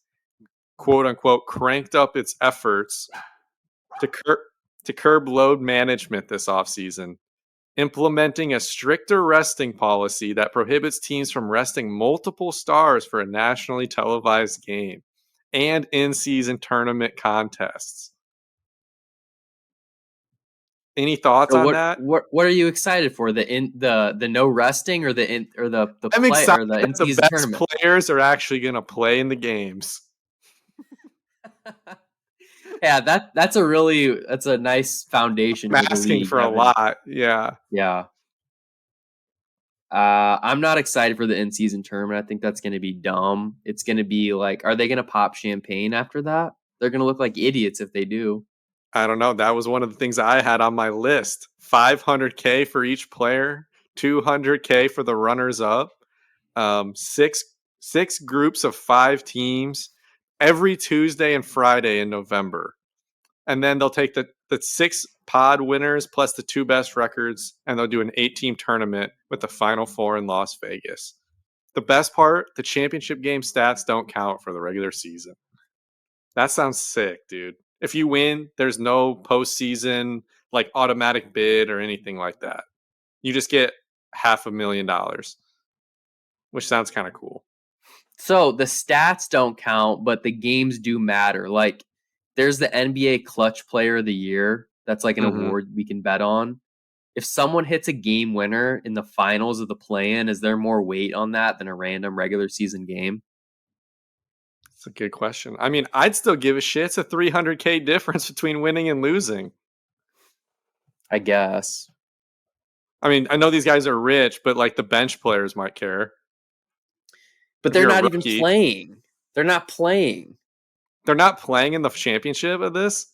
Speaker 2: quote unquote cranked up its efforts to curb load management this offseason, implementing a stricter resting policy that prohibits teams from resting multiple stars for a nationally televised game and in-season tournament contests. Any thoughts
Speaker 1: So
Speaker 2: on that?
Speaker 1: what are you excited for? The no resting, or the
Speaker 2: I'm
Speaker 1: play,
Speaker 2: excited
Speaker 1: or the in
Speaker 2: that the
Speaker 1: season
Speaker 2: best
Speaker 1: tournament?
Speaker 2: players are actually going to play in the games.
Speaker 1: Yeah, that's a nice foundation
Speaker 2: I'm
Speaker 1: for the
Speaker 2: asking
Speaker 1: league
Speaker 2: for a
Speaker 1: having.
Speaker 2: lot. Yeah.
Speaker 1: Yeah. I'm not excited for the in season tournament. I think that's going to be dumb. It's going to be like, are they going to pop champagne after that? They're going to look like idiots if they do.
Speaker 2: I don't know. That was one of the things I had on my list. 500K for each player, 200K for the runners up. Six groups of 5 teams every Tuesday and Friday in November. And then they'll take the 6 pod winners plus the 2 best records, and they'll do an 8-team tournament with the final 4 in Las Vegas. The best part, the championship game stats don't count for the regular season. That sounds sick, dude. If you win, there's no postseason like automatic bid or anything like that. You just get $500,000, which sounds kind of cool.
Speaker 1: So the stats don't count, but the games do matter. Like, there's the NBA Clutch Player of the Year. That's like an
Speaker 2: Mm-hmm.
Speaker 1: award we can bet on. If someone hits a game winner in the finals of the play-in, is there more weight on that than a random regular season game?
Speaker 2: That's a good question. I mean, I'd still give a shit. It's a 300K difference between winning and losing.
Speaker 1: I guess.
Speaker 2: I mean, I know these guys are rich, but like the bench players might care.
Speaker 1: But
Speaker 2: If
Speaker 1: they're
Speaker 2: you're a
Speaker 1: not even
Speaker 2: rookie,
Speaker 1: playing. They're not playing.
Speaker 2: they're not playing in the championship of this.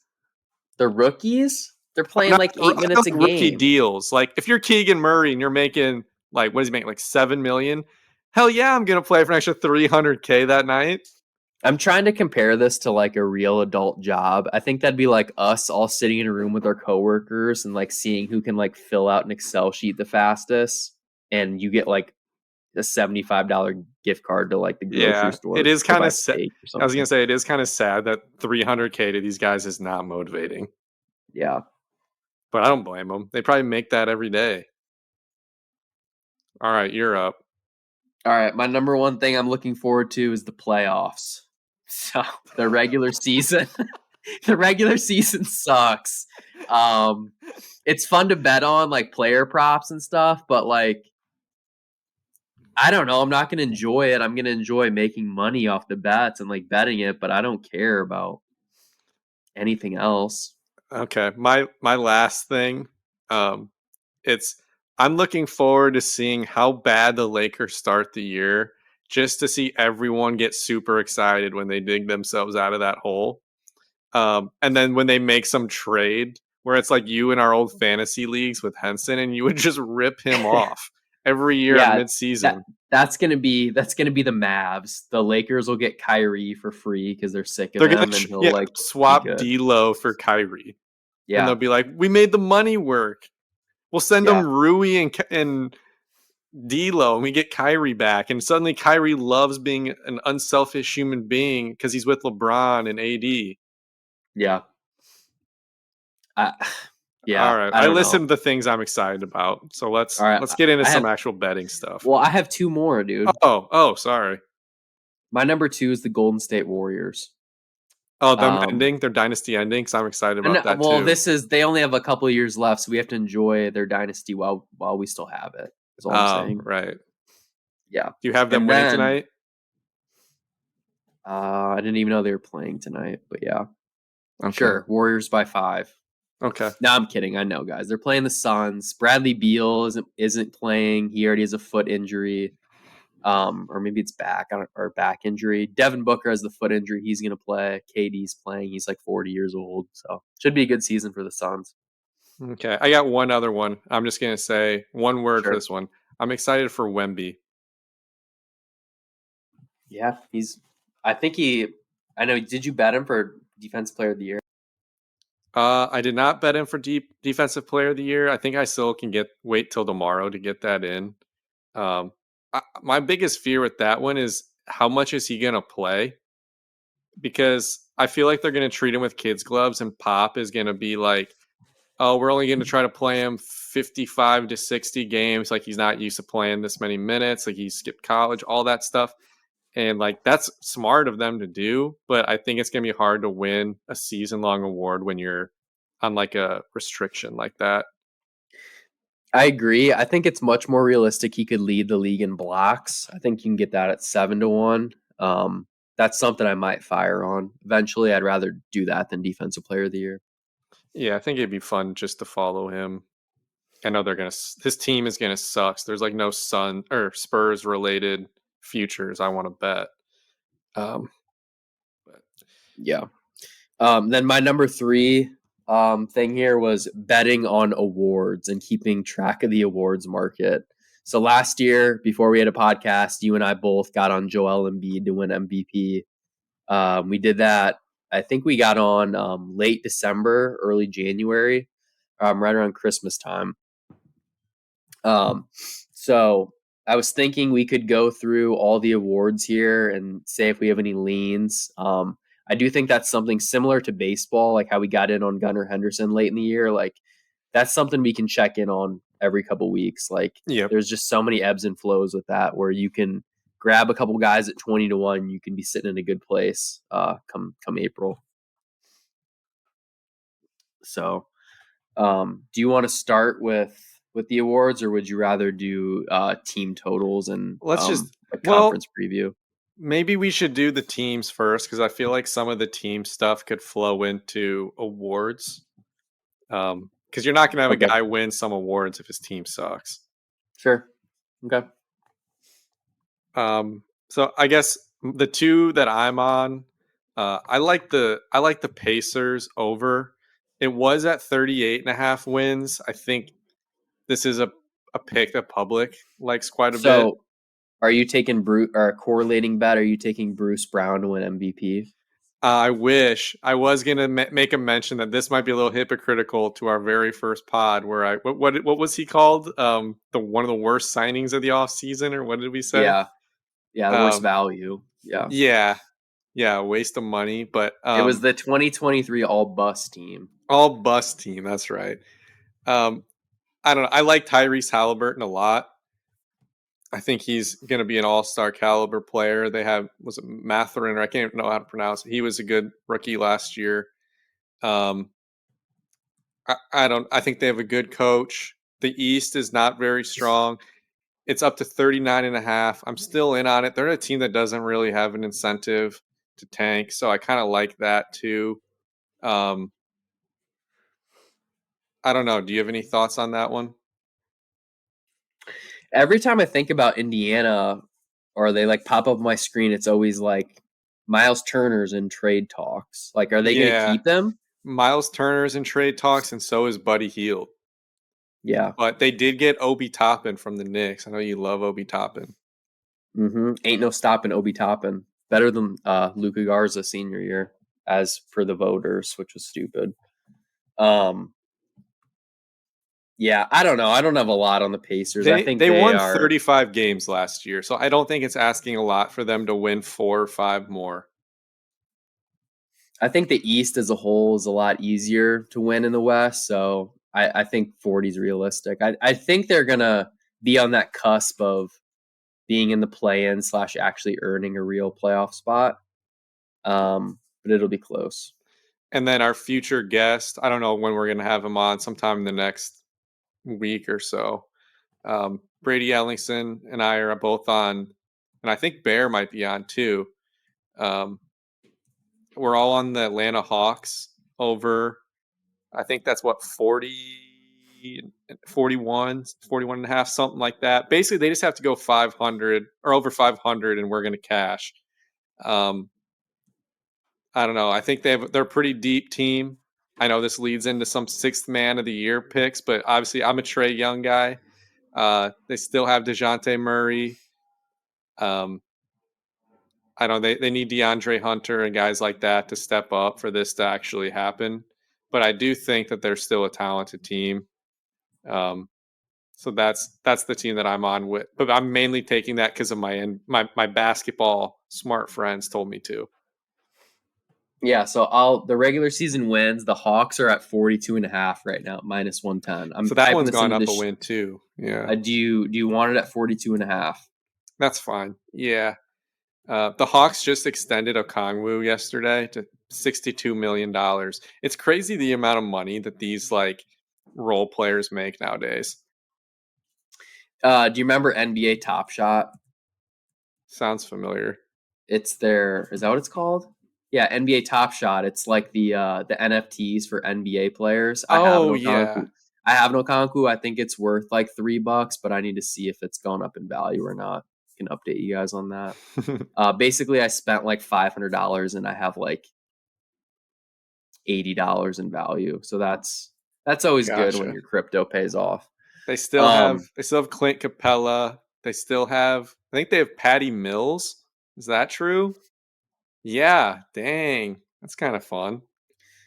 Speaker 1: The rookies? They're playing
Speaker 2: Not
Speaker 1: like 8 minutes a
Speaker 2: rookie
Speaker 1: game.
Speaker 2: deals. Like if you're Keegan Murray and you're making like what is he making like 7 million? Hell yeah, I'm gonna play for an extra 300K that night.
Speaker 1: I'm trying to compare this to like a real adult job. I think that'd be like us all sitting in a room with our coworkers and like seeing who can like fill out an Excel sheet the fastest. And you get like a $75 gift card to like the grocery
Speaker 2: Yeah, it
Speaker 1: store
Speaker 2: is
Speaker 1: to
Speaker 2: kind
Speaker 1: buy
Speaker 2: of sad.
Speaker 1: steak or
Speaker 2: I was
Speaker 1: something.
Speaker 2: gonna say it is kind of sad that 300K to these guys is not motivating,
Speaker 1: Yeah.
Speaker 2: but I don't blame them. They probably make that every day. All right, you're up.
Speaker 1: All right. My number one thing I'm looking forward to is the playoffs. So the regular season, the regular season sucks. Um, it's fun to bet on like player props and stuff, but like, I don't know. I'm not going to enjoy it. I'm going to enjoy making money off the bets and like betting it, but I don't care about anything else.
Speaker 2: Okay, my last thing, um, it's I'm looking forward to seeing how bad the Lakers start the year, just to see everyone get super excited when they dig themselves out of that hole. And then when they make some trade where it's like you in our old fantasy leagues with Henson, and you would just rip him off every year at
Speaker 1: Yeah, that
Speaker 2: midseason.
Speaker 1: that's gonna be the Mavs. The Lakers will get Kyrie for free because they're sick of
Speaker 2: They're gonna
Speaker 1: him, and he'll
Speaker 2: yeah
Speaker 1: like be
Speaker 2: swap
Speaker 1: good.
Speaker 2: D'Lo for Kyrie, and they'll
Speaker 1: Yeah,
Speaker 2: be like, "We made the money work. We'll send them
Speaker 1: yeah,
Speaker 2: Rui and D'Lo, and we get Kyrie back." And suddenly Kyrie loves being an unselfish human being because he's with LeBron and AD.
Speaker 1: yeah. I,
Speaker 2: All
Speaker 1: yeah,
Speaker 2: right,
Speaker 1: I
Speaker 2: I
Speaker 1: don't know.
Speaker 2: listened to things I'm excited about, so let's
Speaker 1: All right,
Speaker 2: let's get into
Speaker 1: I
Speaker 2: some
Speaker 1: have
Speaker 2: actual betting stuff.
Speaker 1: well, I have two more, dude.
Speaker 2: Oh, sorry.
Speaker 1: My number two is the Golden State Warriors.
Speaker 2: Oh, them
Speaker 1: Um,
Speaker 2: ending, their dynasty ending, because I'm excited
Speaker 1: and,
Speaker 2: about that
Speaker 1: well,
Speaker 2: too.
Speaker 1: this is they only have a couple of years left, so we have to enjoy their dynasty while we still have it. Is all I'm saying.
Speaker 2: Right.
Speaker 1: Yeah,
Speaker 2: Do you have them
Speaker 1: and
Speaker 2: winning
Speaker 1: then
Speaker 2: tonight?
Speaker 1: I didn't even know they were playing tonight, but yeah,
Speaker 2: Okay.
Speaker 1: sure. Warriors by 5.
Speaker 2: Okay.
Speaker 1: No, I'm kidding. I know, guys. They're playing the Suns. Bradley Beal isn't playing. He already has a foot injury. Or maybe it's back or back injury. Devin Booker has the foot injury. He's gonna play. KD's playing. He's like 40 years old, so should be a good season for the Suns.
Speaker 2: Okay, I got one other one. I'm just gonna say one word for
Speaker 1: Sure.
Speaker 2: this one. I'm excited for Wemby.
Speaker 1: Yeah, he's. I think he. I know. Did you bet him for Defensive Player of the Year?
Speaker 2: I did not bet him for defensive player of the year. I think I still can wait till tomorrow to get that in. Um, my biggest fear with that one is how much is he gonna play? Because I feel like they're gonna treat him with kids gloves, and Pop is gonna be like, "Oh, we're only gonna try to play him 55 to 60 games. Like he's not used to playing this many minutes. Like he skipped college, all that stuff." And like that's smart of them to do, but I think it's gonna be hard to win a season long award when you're on like a restriction like that.
Speaker 1: I agree. I think it's much more realistic he could lead the league in blocks. I think you can get that at 7-1. That's something I might fire on. Eventually, I'd rather do that than Defensive Player of the Year.
Speaker 2: Yeah, I think it'd be fun just to follow him. I know his team is gonna suck. So there's like no Sun or Spurs related futures I want to bet. Um, but
Speaker 1: Yeah. Then my number three thing here was betting on awards and keeping track of the awards market. So last year, before we had a podcast, you and I both got on Joel Embiid to win MVP. We did that. I think we got on late December, early January, right around Christmas time. Um, so I was thinking we could go through all the awards here and say if we have any leans. I do think that's something similar to baseball, like how we got in on Gunnar Henderson late in the year. Like that's something we can check in on every couple weeks. Like
Speaker 2: yep.
Speaker 1: there's just so many ebbs and flows with that where you can grab a couple guys at 20-1, you can be sitting in a good place come April. So do you want to start with the awards, or would you rather do team totals and
Speaker 2: Let's just
Speaker 1: a
Speaker 2: well,
Speaker 1: conference preview?
Speaker 2: maybe we should do the teams first because I feel like some of the team stuff could flow into awards. Because you're not gonna have a
Speaker 1: Okay,
Speaker 2: guy win some awards if his team sucks.
Speaker 1: sure. Okay.
Speaker 2: So I guess the two that I'm on, I like the Pacers over. It was at 38.5 wins. I think this is a pick that public likes quite a bit.
Speaker 1: So, are you taking Bruce or correlating bet? Are you taking Bruce Brown to win MVP?
Speaker 2: I wish I was gonna make a mention that this might be a little hypocritical to our very first pod where what was he called? The one of the worst signings of the off season, or what did we say?
Speaker 1: Yeah, yeah, the worst
Speaker 2: Um,
Speaker 1: value. Yeah,
Speaker 2: yeah, yeah, waste of money, but
Speaker 1: it was the 2023 all bust team.
Speaker 2: all bust team. That's right. Um, I don't know. I like Tyrese Halliburton a lot. I think he's going to be an all-star caliber player. They have was it Matherin, or I can't know how to pronounce it. He was a good rookie last year. Um, I don't. I think they have a good coach. The East is not very strong. It's up to 39.5. I'm still in on it. They're a team that doesn't really have an incentive to tank, so I kind of like that too. Um, I don't know. Do you have any thoughts on that one?
Speaker 1: Every time I think about Indiana, or they like pop up on my screen, it's always like Miles Turner's in trade talks. Like, are they going to
Speaker 2: Yeah,
Speaker 1: keep them?
Speaker 2: Miles Turner's in trade talks, and so is Buddy Hield.
Speaker 1: Yeah.
Speaker 2: But they did get Obi Toppin from the Knicks. I know you love Obi Toppin.
Speaker 1: Ain't no stopping Obi Toppin. Better than Luka Garza senior year, as per the voters, which was stupid. Um, yeah, I don't know. I don't have a lot on the Pacers. I think
Speaker 2: They
Speaker 1: they
Speaker 2: won
Speaker 1: are.
Speaker 2: 35 games last year, so I don't think it's asking a lot for them to win 4 or 5 more.
Speaker 1: I think the East as a whole is a lot easier to win in the West. So I think 40 is realistic. I think they're gonna be on that cusp of being in the play-in / actually earning a real playoff spot. But it'll be close.
Speaker 2: And then our future guest, I don't know when we're going to have him on, sometime in the next week or so. Brady Ellingson and I are both on, and I think Bear might be on too. Um, we're all on the Atlanta Hawks over, I think that's what, 41 and a half, something like that. Basically, they just have to go 500 or over 500 and we're going to cash. Um, I don't know. I think they're a pretty deep team. I know this leads into some sixth man of the year picks, but obviously I'm a Trae Young guy. They still have DeJounte Murray. Um, I know they need DeAndre Hunter and guys like that to step up for this to actually happen. But I do think that they're still a talented team. Um, so that's the team that I'm on with. But I'm mainly taking that because of my basketball smart friends told me to.
Speaker 1: Yeah, so I'll the regular season wins. The Hawks are at 42.5 right now, minus 110. I'm
Speaker 2: So that
Speaker 1: typing
Speaker 2: one's
Speaker 1: this
Speaker 2: gone
Speaker 1: into
Speaker 2: up a
Speaker 1: this.
Speaker 2: win too. Yeah,
Speaker 1: Do you want it at 42.5?
Speaker 2: that's fine. Yeah. The Hawks just extended Okongwu yesterday to $62 million. It's crazy the amount of money that these like role players make nowadays.
Speaker 1: Do you remember NBA Top Shot?
Speaker 2: Sounds familiar.
Speaker 1: It's their is that what it's called? Yeah, NBA Top Shot. It's like the NFTs for NBA players. I have
Speaker 2: Oh
Speaker 1: no
Speaker 2: yeah.
Speaker 1: Conku. I have no Conku. I think it's worth like $3, but I need to see if it's gone up in value or not. I can update you guys on that. Basically, I spent like $500 and I have like $80 in value. So that's always good when
Speaker 2: Gotcha.
Speaker 1: your crypto pays off.
Speaker 2: They still have Clint Capella. They still have I think they have Patty Mills. Is that true? Yeah, dang. That's kind of fun.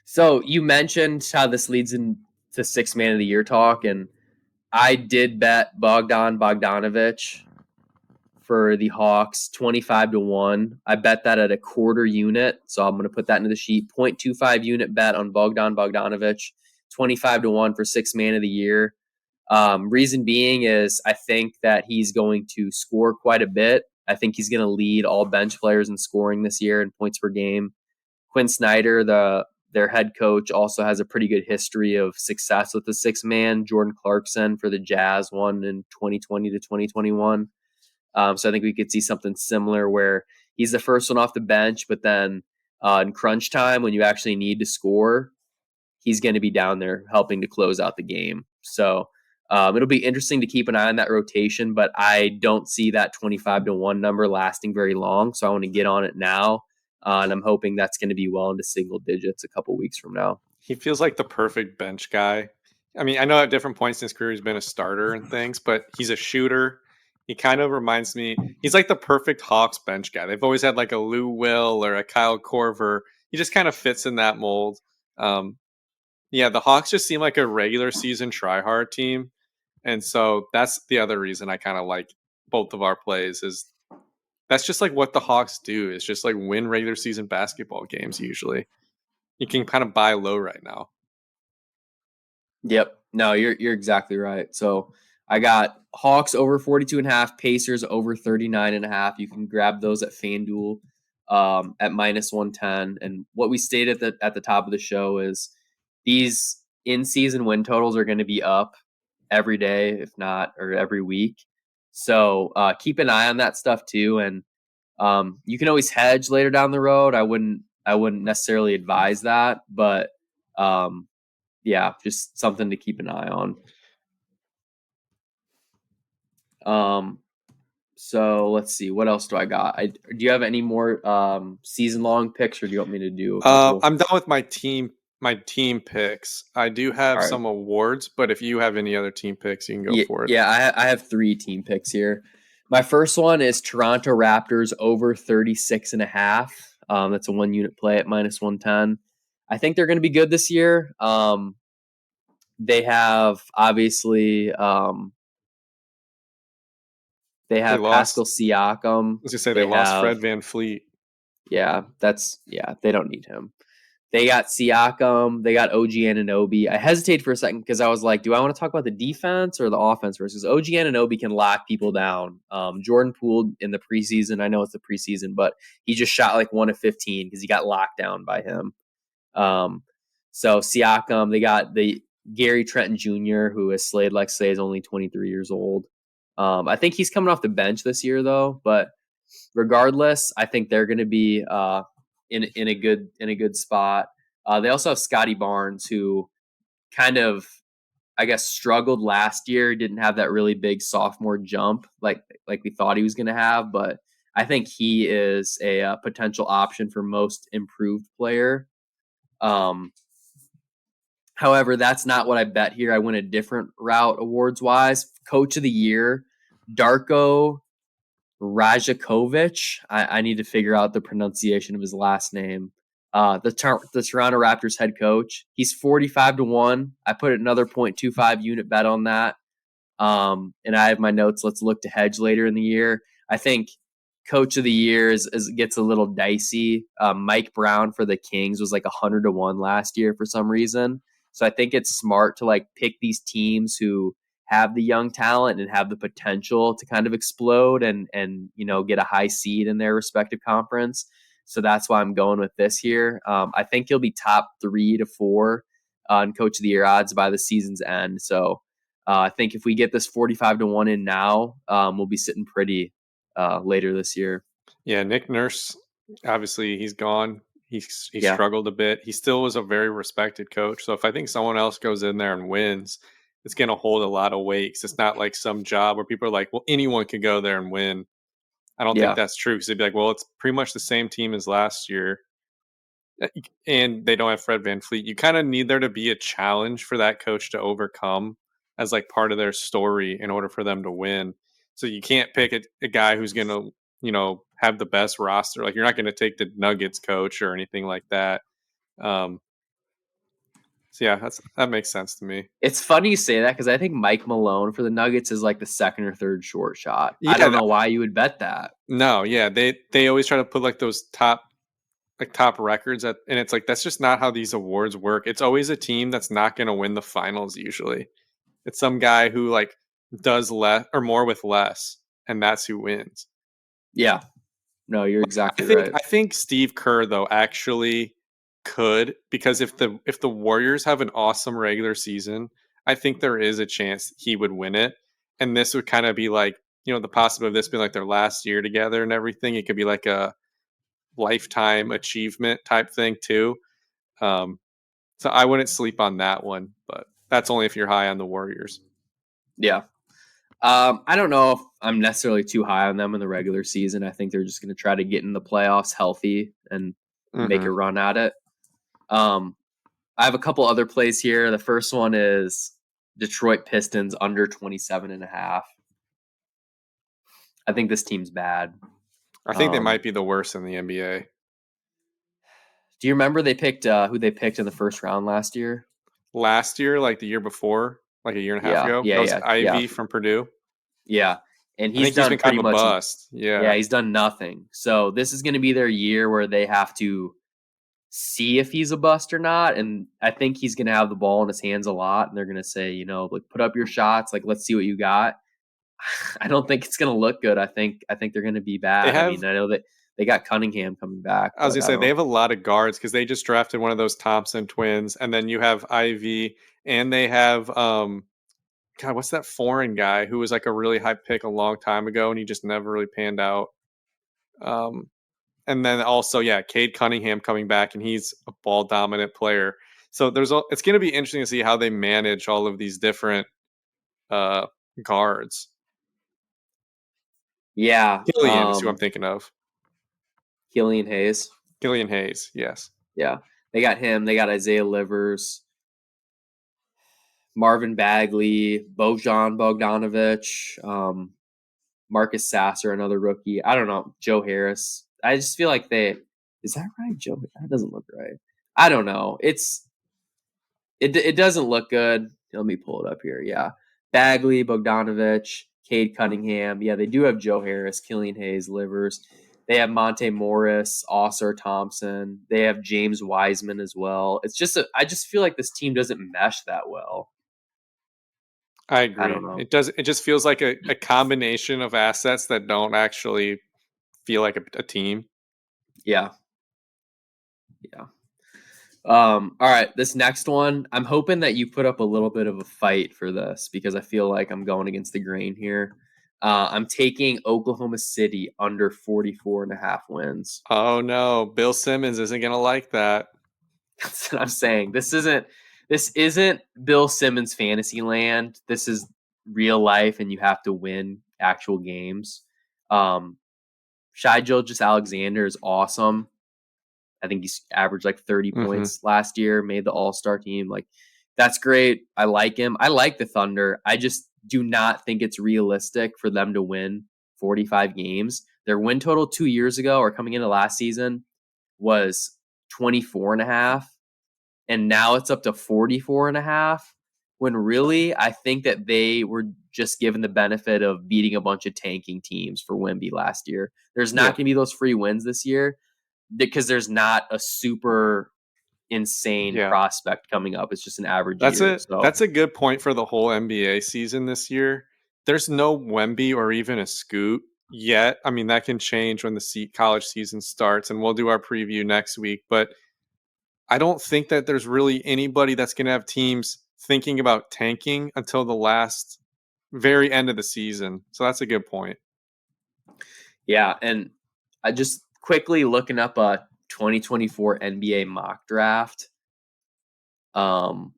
Speaker 1: So you mentioned how this leads into six man of the year talk, and I did bet Bogdanovich for the Hawks 25-1. I bet that at a quarter unit. So I'm going to put that into the sheet. 0.25 unit bet on Bogdanovich, 25-1 for six man of the year. Reason being is I think that he's going to score quite a bit. I think he's going to lead all bench players in scoring this year in points per game. Quinn Snyder, their head coach, also has a pretty good history of success with the six man. Jordan Clarkson for the Jazz won in 2020 to 2021. So I think we could see something similar where he's the first one off the bench, but then in crunch time, when you actually need to score, he's going to be down there helping to close out the game. So it'll be interesting to keep an eye on that rotation, but I don't see that 25-1 number lasting very long. So I want to get on it now. And I'm hoping that's going to be well into single digits a couple weeks from now.
Speaker 2: He feels like the perfect bench guy. I mean, I know at different points in his career he's been a starter and things, but he's a shooter. He kind of reminds me, he's like the perfect Hawks bench guy. They've always had like a Lou Will or a Kyle Korver. He just kind of fits in that mold. Um, yeah, the Hawks just seem like a regular season tryhard team. And so that's the other reason I kind of like both of our plays is that's just like what the Hawks do. It's just like win regular season basketball games usually. You can kind of buy low right now.
Speaker 1: Yep. No, you're exactly right. So I got Hawks over 42.5, Pacers over 39.5. You can grab those at FanDuel at minus 110. And what we stated at the top of the show is these in-season win totals are going to be up every day, if not, or every week. So keep an eye on that stuff too. And you can always hedge later down the road. I wouldn't necessarily advise that, but um, yeah, just something to keep an eye on. Um, so let's see, what else do I got? Do you have any more season long picks, or do you want me to do a couple?
Speaker 2: I'm done with my team picks. I do have
Speaker 1: All right.
Speaker 2: some awards, but if you have any other team picks, you can go
Speaker 1: Yeah,
Speaker 2: for it.
Speaker 1: yeah. I have three team picks here. My first one is Toronto Raptors over 36.5. That's a 1 unit play at minus 110. I think they're going to be good this year. They have obviously they
Speaker 2: They
Speaker 1: have Pascal
Speaker 2: lost.
Speaker 1: Siakam.
Speaker 2: I was gonna say they
Speaker 1: They
Speaker 2: lost
Speaker 1: have
Speaker 2: Fred Van Fleet.
Speaker 1: yeah, they don't need him. They got Siakam. They got OG Anunoby. I hesitate for a second because I was like, do I want to talk about the defense or the offense versus OG Anunoby can lock people down. Jordan Poole in the preseason, I know it's the preseason, but he just shot like 1 of 15 because he got locked down by him. Um, so Siakam, they got the Gary Trenton Jr., who is Slade like say is only 23 years old. I think he's coming off the bench this year though, but regardless, I think they're going to be in a good spot. They also have Scotty Barnes, who kind of I guess struggled last year. Didn't have that really big sophomore jump like we thought he was going to have, but I think he is a potential option for most improved player. Um, However, that's not what I bet here. I went a different route awards wise. Coach of the year, Darko Rajakovic. I need to figure out the pronunciation of his last name. The Toronto Raptors head coach. He's 45-1. I put another 0.25 unit bet on that. And I have my notes. Let's look to hedge later in the year. I think coach of the year gets a little dicey. Mike Brown for the Kings was like 100-1 last year for some reason. So I think it's smart to like pick these teams who have the young talent and have the potential to kind of explode and get a high seed in their respective conference. So that's why I'm going with this here. I think he'll be top 3 to 4 on coach of the year odds by the season's end. So I think if we get this 45-1 in now, we'll be sitting pretty later this year.
Speaker 2: Yeah, Nick Nurse, obviously he's gone. He
Speaker 1: Yeah.
Speaker 2: struggled a bit. He still was a very respected coach. So if I think someone else goes in there and wins, it's going to hold a lot of weight. 'Cause it's not like some job where people are like, well, anyone could go there and win. I don't think
Speaker 1: Yeah.
Speaker 2: that's true because they'd be like, well, it's pretty much the same team as last year. And they don't have Fred Van Fleet. You kind of need there to be a challenge for that coach to overcome as like part of their story in order for them to win. So you can't pick a guy who's going to, have the best roster. Like you're not going to take the Nuggets coach or anything like that. Um, so yeah, that makes sense to me.
Speaker 1: It's funny you say that because I think Mike Malone for the Nuggets is like the second or third short shot. I
Speaker 2: Yeah,
Speaker 1: don't know why you would bet that.
Speaker 2: no, yeah, they always try to put like those top records and it's like that's just not how these awards work. It's always a team that's not going to win the finals usually. It's some guy who like does less or more with less, and that's who wins.
Speaker 1: Yeah. No, you're
Speaker 2: I
Speaker 1: exactly
Speaker 2: think
Speaker 1: right.
Speaker 2: I think Steve Kerr though actually could because if the Warriors have an awesome regular season, I think there is a chance he would win it. And this would kind of be like, the possibility of this being like their last year together and everything. It could be like a lifetime achievement type thing too. Um, so I wouldn't sleep on that one, but that's only if you're high on the Warriors.
Speaker 1: Yeah. I don't know if I'm necessarily too high on them in the regular season. I think they're just going to try to get in the playoffs healthy and make a
Speaker 2: Hmm.
Speaker 1: run at it. Um, I have a couple other plays here. The first one is Detroit Pistons under 27.5. I think this team's bad.
Speaker 2: I think they
Speaker 1: Um,
Speaker 2: might be the worst in the NBA.
Speaker 1: do you remember they picked who they picked in the first round last year?
Speaker 2: Last year, like the year before, like a year and a half
Speaker 1: Yeah,
Speaker 2: ago,
Speaker 1: yeah,
Speaker 2: that was
Speaker 1: yeah, yeah,
Speaker 2: Ivy from Purdue.
Speaker 1: yeah. And
Speaker 2: I
Speaker 1: he's
Speaker 2: think he's
Speaker 1: done
Speaker 2: been kind
Speaker 1: pretty
Speaker 2: of a
Speaker 1: much.
Speaker 2: bust.
Speaker 1: Yeah,
Speaker 2: Yeah.
Speaker 1: he's done nothing. So this is going to be their year where they have to see if he's a bust or not. And I think he's going to have the ball in his hands a lot. And they're going to say, like, put up your shots. Like, let's see what you got. I don't think it's going to look good. I think they're going to be
Speaker 2: They
Speaker 1: bad. I mean,
Speaker 2: have
Speaker 1: I know that they got Cunningham coming back,
Speaker 2: I was
Speaker 1: but
Speaker 2: gonna
Speaker 1: I
Speaker 2: say they
Speaker 1: don't.
Speaker 2: have a lot of guards because they just drafted one of those Thompson twins, and then you have Ivy, and they have God, what's that foreign guy who was like a really high pick a long time ago, and he just never really panned out. Um, and then also, yeah, Cade Cunningham coming back, and he's a ball dominant player. So it's going to be interesting to see how they manage all of these different uh, guards.
Speaker 1: Yeah.
Speaker 2: Killian is who I'm thinking of.
Speaker 1: Killian Hayes.
Speaker 2: Killian Hayes, yes.
Speaker 1: Yeah. They got him. They got Isaiah Livers, Marvin Bagley, Bojan Bogdanovic, Marcus Sasser, another rookie. I don't know. Joe Harris. I just feel like is that right? Joe, that doesn't look right. I don't know. It doesn't look good. Let me pull it up here. Yeah. Bagley, Bogdanovich, Cade Cunningham. Yeah, they do have Joe Harris, Killian Hayes, Livers. They have Monte Morris, Oscar Thompson. They have James Wiseman as well. I just feel like this team doesn't mesh that well.
Speaker 2: I
Speaker 1: I don't
Speaker 2: agree.
Speaker 1: know.
Speaker 2: It just feels like a combination of assets that don't actually feel like a team.
Speaker 1: Yeah. Yeah. All right, this next one, I'm hoping that you put up a little bit of a fight for this because I feel like I'm going against the grain here. I'm taking Oklahoma City under 44.5 wins.
Speaker 2: Oh no, Bill Simmons isn't gonna like that.
Speaker 1: That's what I'm saying. This isn't Bill Simmons fantasy land. This is real life, and you have to win actual games. Um, Shai Gilgeous Alexander is awesome. I think he's averaged like 30
Speaker 2: Hmm.
Speaker 1: points last year, made the All Star team. Like That's great. I like him. I like the Thunder. I just do not think it's realistic for them to win 45 games. Their win total 2 years ago or coming into last season was 24 and a half, and now it's up to 44 and a half. When really, I think that they were just given the benefit of beating a bunch of tanking teams for Wemby last year. There's not
Speaker 2: Yeah.
Speaker 1: going to be those free wins this year because there's not a super insane
Speaker 2: Yeah.
Speaker 1: prospect coming up. It's just an average year. So
Speaker 2: That's a good point for the whole NBA season this year. There's no Wemby or even a Scoot yet. I mean, that can change when the college season starts, and we'll do our preview next week. But I don't think that there's really anybody that's going to have teams thinking about tanking until the last very end of the season. So that's a good point.
Speaker 1: yeah, and I just quickly looking up a 2024 NBA mock draft. Um,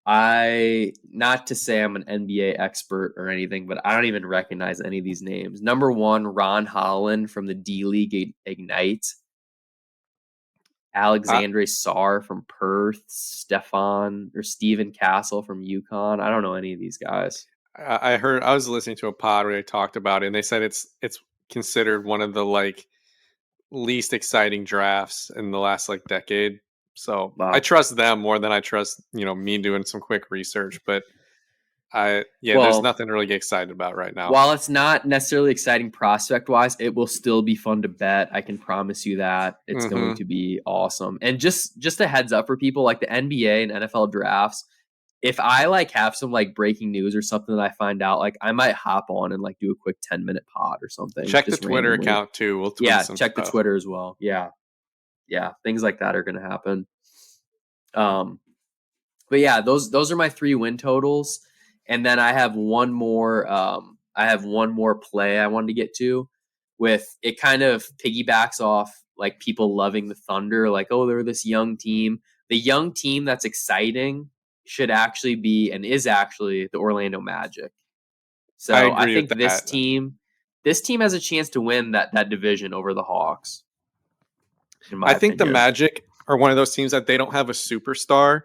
Speaker 1: I not to say I'm an NBA expert or anything, but I don't even recognize any of these names. Number one, Ron Holland from the D League Ignite.
Speaker 2: I,
Speaker 1: Alexandre Sarr from Perth, Stephen Castle from UConn. I don't know any of these guys.
Speaker 2: I heard I was listening to a pod where they talked about it, and they said it's considered one of the like least exciting drafts in the last like decade. So I
Speaker 1: Wow.
Speaker 2: trust them more than I trust me doing some quick research. But there's
Speaker 1: Well,
Speaker 2: nothing to really get excited about right now.
Speaker 1: while it's not necessarily exciting prospect wise, it will still be fun to bet. I can promise you that it's going
Speaker 2: Hmm.
Speaker 1: to be awesome. And just a heads up for people like the NBA and NFL drafts. If I like have some like breaking news or something that I find out, like I might hop on and like do a quick 10-minute pod or something
Speaker 2: Check the
Speaker 1: just
Speaker 2: Twitter
Speaker 1: randomly.
Speaker 2: account too. We'll tweet
Speaker 1: Yeah,
Speaker 2: some
Speaker 1: check the
Speaker 2: stuff.
Speaker 1: Twitter as well. Yeah. Yeah. Things like that are gonna happen. Um but yeah, those are my three win totals. And then I have one more play I wanted to get to with it kind of piggybacks off like people loving the Thunder, like, oh, they're this young team. The young team that's exciting should actually be and is actually the Orlando Magic.
Speaker 2: I
Speaker 1: So I
Speaker 2: agree with
Speaker 1: think
Speaker 2: that.
Speaker 1: this team has a chance to win that division over the Hawks, in my
Speaker 2: I think the
Speaker 1: opinion.
Speaker 2: Magic are one of those teams that they don't have a superstar,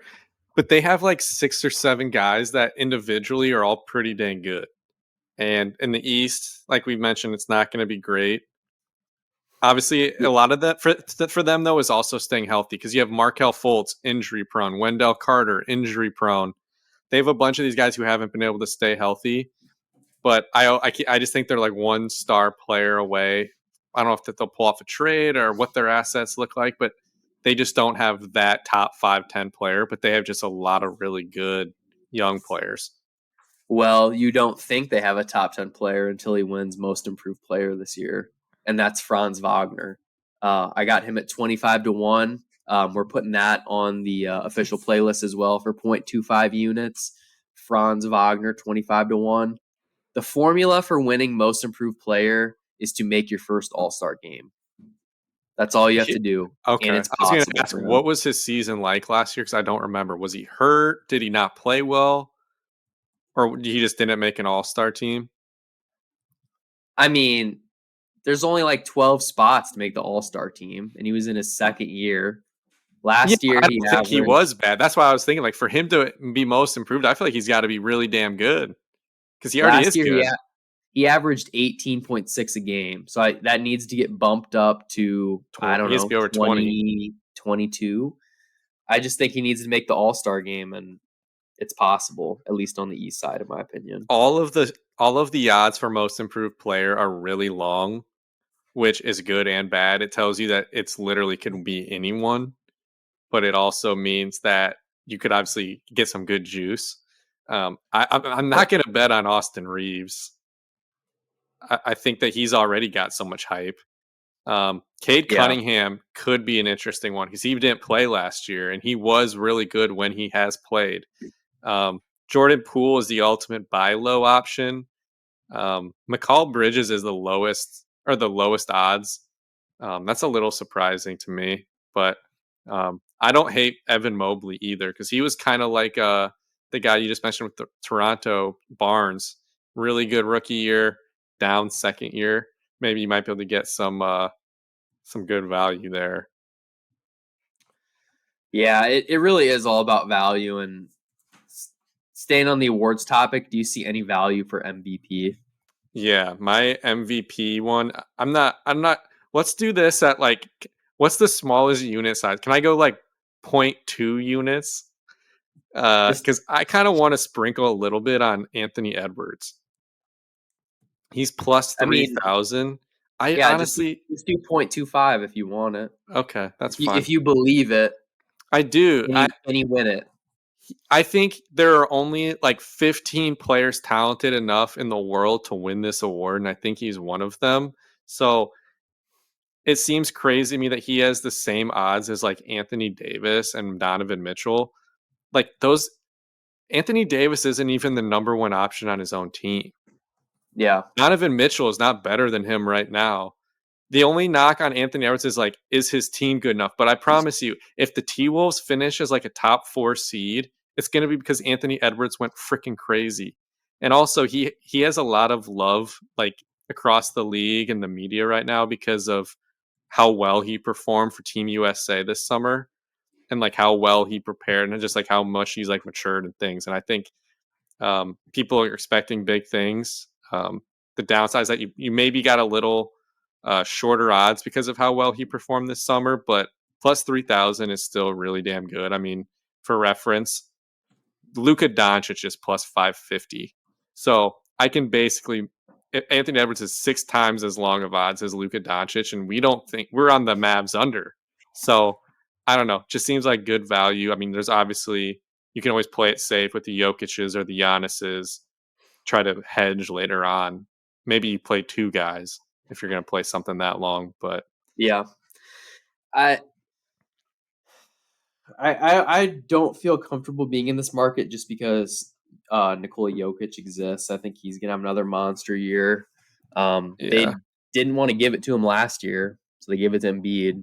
Speaker 2: but they have like 6 or 7 guys that individually are all pretty dang good. And in the East, like we mentioned, it's not going to be great. Obviously, a lot of that for them though is also staying healthy because you have Markel Fultz injury prone, Wendell Carter injury prone. They have a bunch of these guys who haven't been able to stay healthy, but I just think they're like one star player away. I don't know if that they'll pull off a trade or what their assets look like, but they just don't have that top 5, 10 player. But they have just a lot of really good young players.
Speaker 1: Well, you don't think they have a top 10 player until he wins most improved player this year, and that's Franz Wagner. I got him at 25 to 1. We're putting that on the official playlist as well for 0.25 units. Franz Wagner, 25 to 1. The formula for winning most improved player is to make your first All Star game. That's all you have to do, and
Speaker 2: Okay.
Speaker 1: it's
Speaker 2: I was going to
Speaker 1: possible
Speaker 2: ask,
Speaker 1: for him.
Speaker 2: what was his season like last year? Because I don't remember. Was he hurt? Did he not play well? Or he just didn't make an all star team?
Speaker 1: I mean, there's only like 12 spots to make the All Star team, and he was in his second year.
Speaker 2: Yeah,
Speaker 1: Last year,
Speaker 2: I
Speaker 1: he
Speaker 2: don't think he
Speaker 1: averaged.
Speaker 2: was bad. That's why I was thinking, like, for him to be most improved, I feel like he's got to be really damn good because he already
Speaker 1: Last
Speaker 2: is
Speaker 1: year,
Speaker 2: good.
Speaker 1: he averaged 18.6 a game. So that needs to get bumped up to, I don't
Speaker 2: He has to
Speaker 1: know,
Speaker 2: be over 20.
Speaker 1: 20, 22. I just think he needs to make the All Star game, and it's possible, at least on the East side, in my opinion.
Speaker 2: All of the odds for most improved player are really long, which is good and bad. It tells you that it's literally can be anyone, but it also means that you could obviously get some good juice. I'm not going to bet on Austin Reeves. I think that he's already got so much hype. Cade
Speaker 1: Yeah.
Speaker 2: Cunningham could be an interesting one because he didn't play last year and he was really good when he has played. Jordan Poole is the ultimate buy low option. McCall Bridges is the lowest odds. That's a little surprising to me, but I don't hate Evan Mobley either because he was kind of like the guy you just mentioned with the Toronto Barnes. Really good rookie year, down second year. Maybe you might be able to get some good value there.
Speaker 1: Yeah, it really is all about value. And staying on the awards topic, do you see any value for MVP?
Speaker 2: Yeah, my MVP one. I'm not. Let's do this at like. What's the smallest unit size? Can I go like 0.2 units?
Speaker 1: Just,
Speaker 2: Because I kind of want to sprinkle a little bit on Anthony Edwards. He's plus
Speaker 1: I mean,
Speaker 2: 3,000. I
Speaker 1: yeah,
Speaker 2: honestly,
Speaker 1: just do 0.25 if you want it.
Speaker 2: okay, that's
Speaker 1: If
Speaker 2: fine.
Speaker 1: you believe it,
Speaker 2: I do.
Speaker 1: can he win it?
Speaker 2: I think there are only like 15 players talented enough in the world to win this award, and I think he's one of them. So it seems crazy to me that he has the same odds as like Anthony Davis and Donovan Mitchell. Like those, Anthony Davis isn't even the number one option on his own team.
Speaker 1: Yeah,
Speaker 2: Donovan Mitchell is not better than him right now. The only knock on Anthony Edwards is like, is his team good enough? But I promise you, if the T Wolves finish as like a top 4 seed, it's going to be because Anthony Edwards went freaking crazy. And also, he has a lot of love like across the league and the media right now because of how well he performed for Team USA this summer and like how well he prepared and just like how much he's like matured and things. And I think people are expecting big things. The downside is that you maybe got a little shorter odds because of how well he performed this summer, but plus 3,000 is still really damn good. I mean, for reference, Luka Doncic is plus 550. So I can basically, Anthony Edwards is 6 times as long of odds as Luka Doncic, and we don't think we're on the Mavs under. So I don't know. Just seems like good value. I mean, there's obviously, you can always play it safe with the Jokic's or the Giannis's, try to hedge later on. Maybe you play 2 guys if you're going to play something that long, but
Speaker 1: yeah. I I don't feel comfortable being in this market just because Nikola Jokic exists. I think he's gonna have another monster year.
Speaker 2: yeah.
Speaker 1: They didn't want to give it to him last year, so they gave it to Embiid.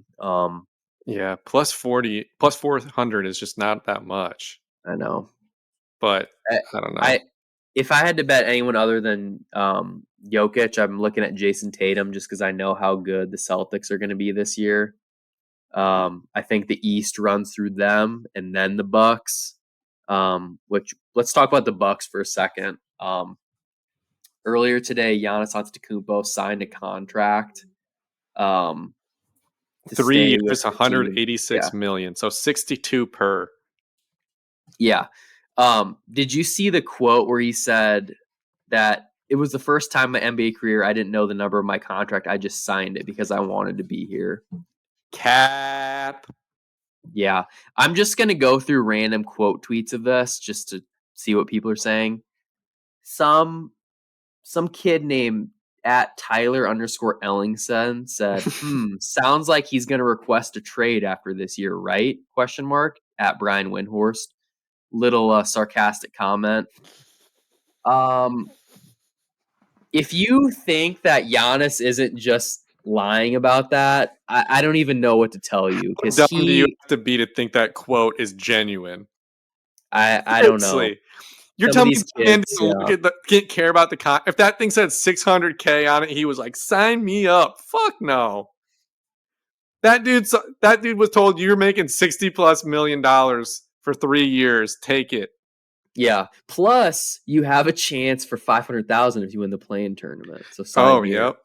Speaker 2: Yeah, plus 40, plus 400 is just not that much.
Speaker 1: I know.
Speaker 2: But
Speaker 1: I,
Speaker 2: I don't know.
Speaker 1: I if I had to bet anyone other than Jokic, I'm looking at Jason Tatum just because I know how good the Celtics are going to be this year. I think the East runs through them and then the Bucks. Which let's talk about the Bucks for a second. Earlier today, Giannis Antetokounmpo signed a contract um, to
Speaker 2: 3
Speaker 1: stay with
Speaker 2: years,
Speaker 1: the team.
Speaker 2: 186 million. So 62 per.
Speaker 1: Yeah. Did you see the quote where he said that it was the first time in my NBA career I didn't know the number of my contract. I just signed it because I wanted to be here.
Speaker 2: Cap.
Speaker 1: Yeah. I'm just going to go through random quote tweets of this just to see what people are saying. Some kid named at Tyler_Ellingson said, sounds like he's going to request a trade after this year, right? Question mark at Brian Windhorst. Little sarcastic comment. If you think that Giannis isn't just lying about that, I don't even know what to tell you because
Speaker 2: How dumb do you have to be to think that quote is genuine?
Speaker 1: I don't know.
Speaker 2: Seriously. You're
Speaker 1: Some of
Speaker 2: telling me
Speaker 1: these
Speaker 2: Brian
Speaker 1: kids,
Speaker 2: didn't look at didn't care about the if that thing said 600K on it, he was like, sign me up. Fuck no. That dude was told you're making 60 plus $1 million for 3 years. Take it.
Speaker 1: yeah. Plus, you have a chance for 500,000 if you win the play-in tournament. So sign
Speaker 2: Oh,
Speaker 1: here.
Speaker 2: yep.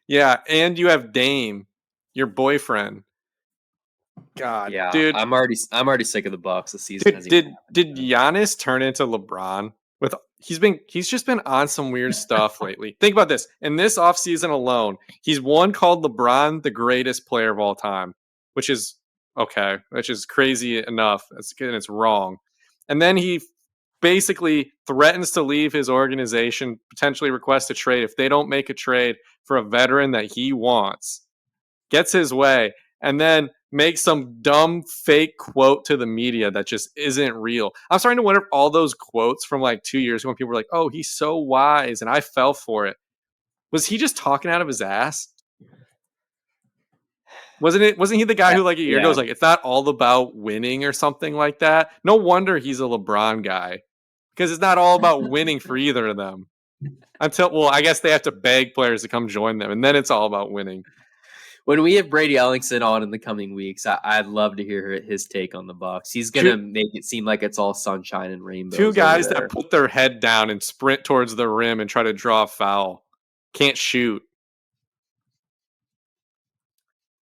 Speaker 2: Yeah, and you have Dame, your boyfriend. God,
Speaker 1: Yeah,
Speaker 2: dude.
Speaker 1: I'm already sick of the Bucks. The season
Speaker 2: Did
Speaker 1: hasn't even
Speaker 2: did
Speaker 1: happened yet.
Speaker 2: Giannis turn into LeBron? With he's just been on some weird stuff lately. Think about this. In this offseason alone, he's one called LeBron the greatest player of all time, which is okay, which is crazy enough. It's wrong. And then he basically threatens to leave his organization, potentially request a trade if they don't make a trade for a veteran that he wants. Gets his way, and then make some dumb fake quote to the media that just isn't real. I'm starting to wonder if all those quotes from like 2 years ago when people were like, oh, he's so wise and I fell for it. Was he just talking out of his ass? Wasn't he the guy who like a year ago
Speaker 1: Yeah.
Speaker 2: was like, it's not all about winning or something like that? No wonder he's a LeBron guy. Because it's not all about winning for either of them. Well, I guess they have to beg players to come join them, and then it's all about winning.
Speaker 1: when we have Brady Ellingson on in the coming weeks, I'd love to hear his take on the Bucks. He's
Speaker 2: Two
Speaker 1: gonna make it seem like it's all sunshine and
Speaker 2: two
Speaker 1: rainbows over
Speaker 2: guys that
Speaker 1: there.
Speaker 2: put their head down and sprint towards the rim and try to draw a foul. Can't shoot.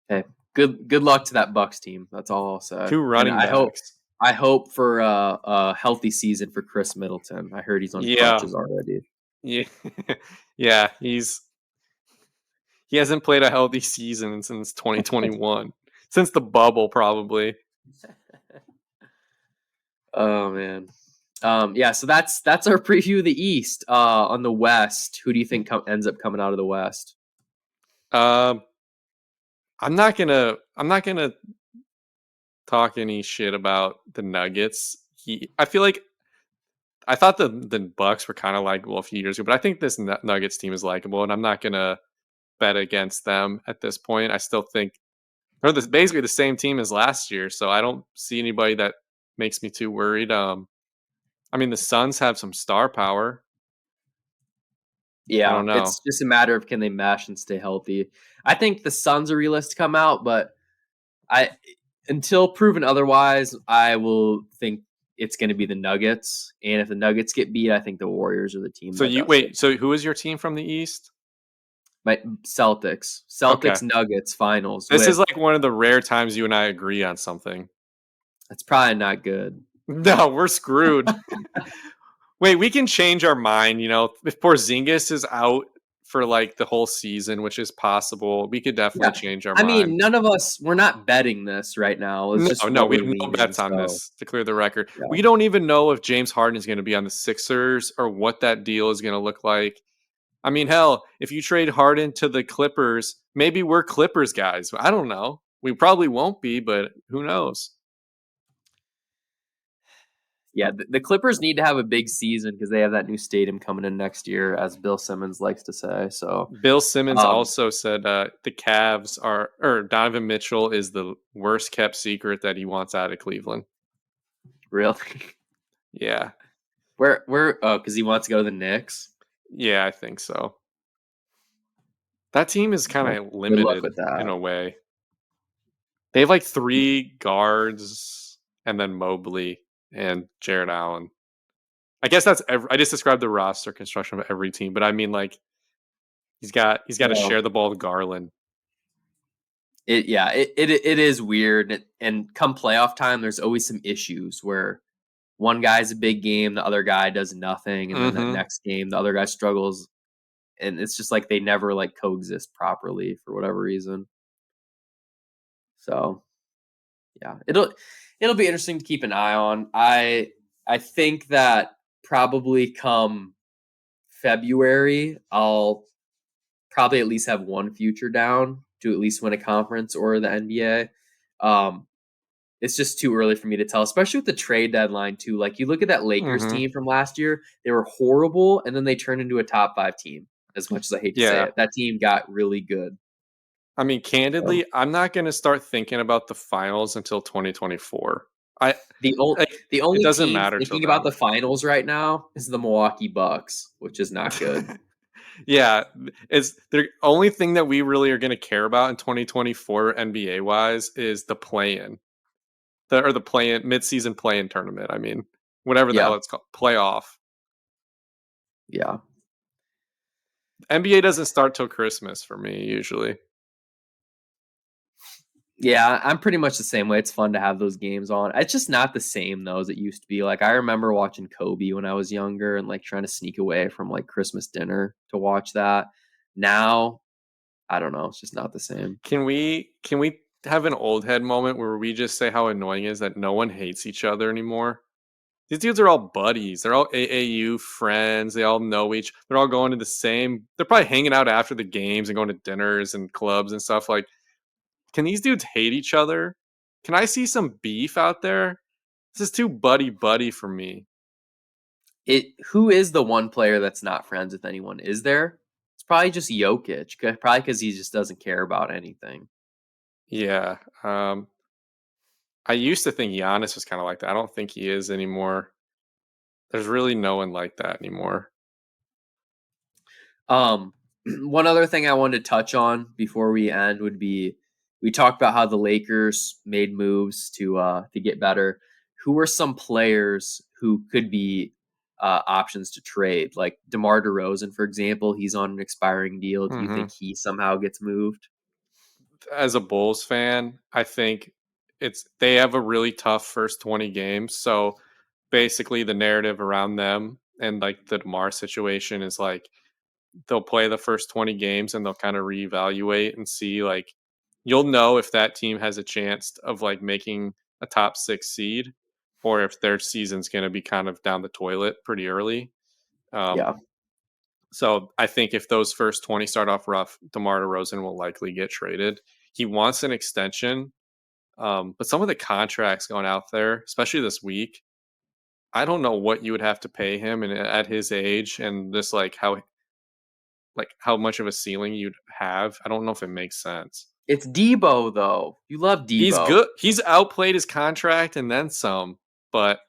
Speaker 1: Hey, good luck to that Bucks team. That's all I'll say.
Speaker 2: Two
Speaker 1: And
Speaker 2: running backs.
Speaker 1: I hope for a healthy season for Chris Middleton. I heard he's on
Speaker 2: Yeah.
Speaker 1: crutches already.
Speaker 2: Yeah. Yeah, he hasn't played a healthy season since 2021. Since the bubble probably.
Speaker 1: Oh man. Yeah, so that's our preview of the East. On the West, who do you think ends up coming out of the West?
Speaker 2: Um I'm not gonna talk any shit about the Nuggets. I feel like I thought the Bucks were kind of likable a few years ago, but I think this Nuggets team is likable, and I'm not gonna bet against them at this point. I still think they're basically the same team as last year, so I don't see anybody that makes me too worried. I mean, the Suns have some star power. I
Speaker 1: Yeah,
Speaker 2: don't know.
Speaker 1: it's just a matter of can they mesh and stay healthy. I think the Suns are realistic to come out, but I until proven otherwise, I will think it's going to be the Nuggets. And if the Nuggets get beat, I think the Warriors are the team
Speaker 2: So
Speaker 1: that
Speaker 2: you
Speaker 1: does it.
Speaker 2: wait. So who is your team from the East?
Speaker 1: My Celtics,
Speaker 2: Okay,
Speaker 1: Nuggets finals
Speaker 2: this is
Speaker 1: with
Speaker 2: like one of the rare times you and I agree on something.
Speaker 1: that's probably not good.
Speaker 2: No, we're screwed. Wait, we can change our mind. If Porzingis is out for like the whole season, which is possible, we could definitely
Speaker 1: Yeah,
Speaker 2: change our
Speaker 1: I
Speaker 2: mind.
Speaker 1: mean, none of us we're not betting this right now. It's
Speaker 2: No,
Speaker 1: just
Speaker 2: no,
Speaker 1: what
Speaker 2: we
Speaker 1: we're
Speaker 2: have no
Speaker 1: leaning.
Speaker 2: bets on
Speaker 1: So
Speaker 2: this to clear the record.
Speaker 1: yeah,
Speaker 2: We don't even know if James Harden is going to be on the Sixers or what that deal is going to look like. I mean, hell, if you trade Harden to the Clippers, maybe we're Clippers guys. I don't know. We probably won't be, but who knows?
Speaker 1: yeah. The Clippers need to have a big season because they have that new stadium coming in next year, as Bill Simmons likes to say. So
Speaker 2: Bill Simmons
Speaker 1: um,
Speaker 2: also said the Cavs or Donovan Mitchell is the worst kept secret that he wants out of Cleveland.
Speaker 1: really,
Speaker 2: Yeah.
Speaker 1: where? Oh, because he wants to go to the Knicks.
Speaker 2: Yeah, I think so. That team is kind
Speaker 1: Well,
Speaker 2: of
Speaker 1: good luck
Speaker 2: limited
Speaker 1: with
Speaker 2: in
Speaker 1: that.
Speaker 2: a way. They have like three guards and then Mobley and Jared Allen. I guess I just described the roster construction of every team, but I mean like he's got to
Speaker 1: Well,
Speaker 2: share the ball with Garland.
Speaker 1: it is weird, and come playoff time, there's always some issues where one guy's a big game, the other guy does nothing, and then that
Speaker 2: Mhm.
Speaker 1: next game, the other guy struggles, and it's just like they never like coexist properly for whatever reason. So yeah, it'll be interesting to keep an eye on. I think that probably come February, I'll probably at least have one future down to at least win a conference or the NBA. Um, it's just too early for me to tell, especially with the trade deadline too. Like you look at that Lakers
Speaker 2: Mhm.
Speaker 1: team from last year, they were horrible, and then they turned into a top 5 team. As much as I hate to say
Speaker 2: Yeah.
Speaker 1: it, that team got really good.
Speaker 2: I mean,
Speaker 1: So
Speaker 2: candidly, I'm not going to start thinking about the finals until 2024. I
Speaker 1: the only
Speaker 2: like
Speaker 1: the
Speaker 2: it
Speaker 1: only
Speaker 2: doesn't
Speaker 1: team
Speaker 2: matter till
Speaker 1: thinking about
Speaker 2: then.
Speaker 1: the finals right now is the Milwaukee Bucks, which is not good.
Speaker 2: Yeah, it's the only thing that we really are going to care about in 2024 NBA wise is the play-in, the play-in mid-season play-in tournament. I mean, whatever the
Speaker 1: Yeah,
Speaker 2: hell it's called, playoff.
Speaker 1: yeah.
Speaker 2: NBA doesn't start till Christmas for me usually.
Speaker 1: Yeah, I'm pretty much the same way. It's fun to have those games on. It's just not the same though as it used to be. Like I remember watching Kobe when I was younger and like trying to sneak away from like Christmas dinner to watch that. Now, I don't know, it's just not the same.
Speaker 2: Can we have an old head moment where we just say how annoying it is that no one hates each other anymore? These dudes are all buddies. They're all AAU friends. They all know they're all going to the same. They're probably hanging out after the games and going to dinners and clubs and stuff. Like, can these dudes hate each other? Can I see some beef out there? This is too buddy buddy for me.
Speaker 1: It who is the one player that's not friends with anyone? Is there? It's probably just Jokic. Probably because he just doesn't care about anything.
Speaker 2: Yeah. I used to think Giannis was kind of like that. I don't think he is anymore. There's really no one like that anymore.
Speaker 1: Um, One other thing I wanted to touch on before we end would be we talked about how the Lakers made moves to get better. Who are some players who could be options to trade? Like DeMar DeRozan, for example, he's on an expiring deal. Do you
Speaker 2: Hmm.
Speaker 1: think he somehow gets moved?
Speaker 2: As a Bulls fan, I think they have a really tough first 20 games. So basically, the narrative around them and like the DeMar situation is like they'll play the first 20 games and they'll kind of reevaluate and see like you'll know if that team has a chance of like making a top 6 seed or if their season's going to be kind of down the toilet pretty early. Um,
Speaker 1: Yeah,
Speaker 2: so I think if those first 20 start off rough, DeMar DeRozan will likely get traded. He wants an extension, but some of the contracts going out there, especially this week, I don't know what you would have to pay him and at his age and this like how much of a ceiling you'd have. I don't know if it makes sense.
Speaker 1: it's Debo though. You love
Speaker 2: He's
Speaker 1: Debo.
Speaker 2: good. He's outplayed his contract and then some, but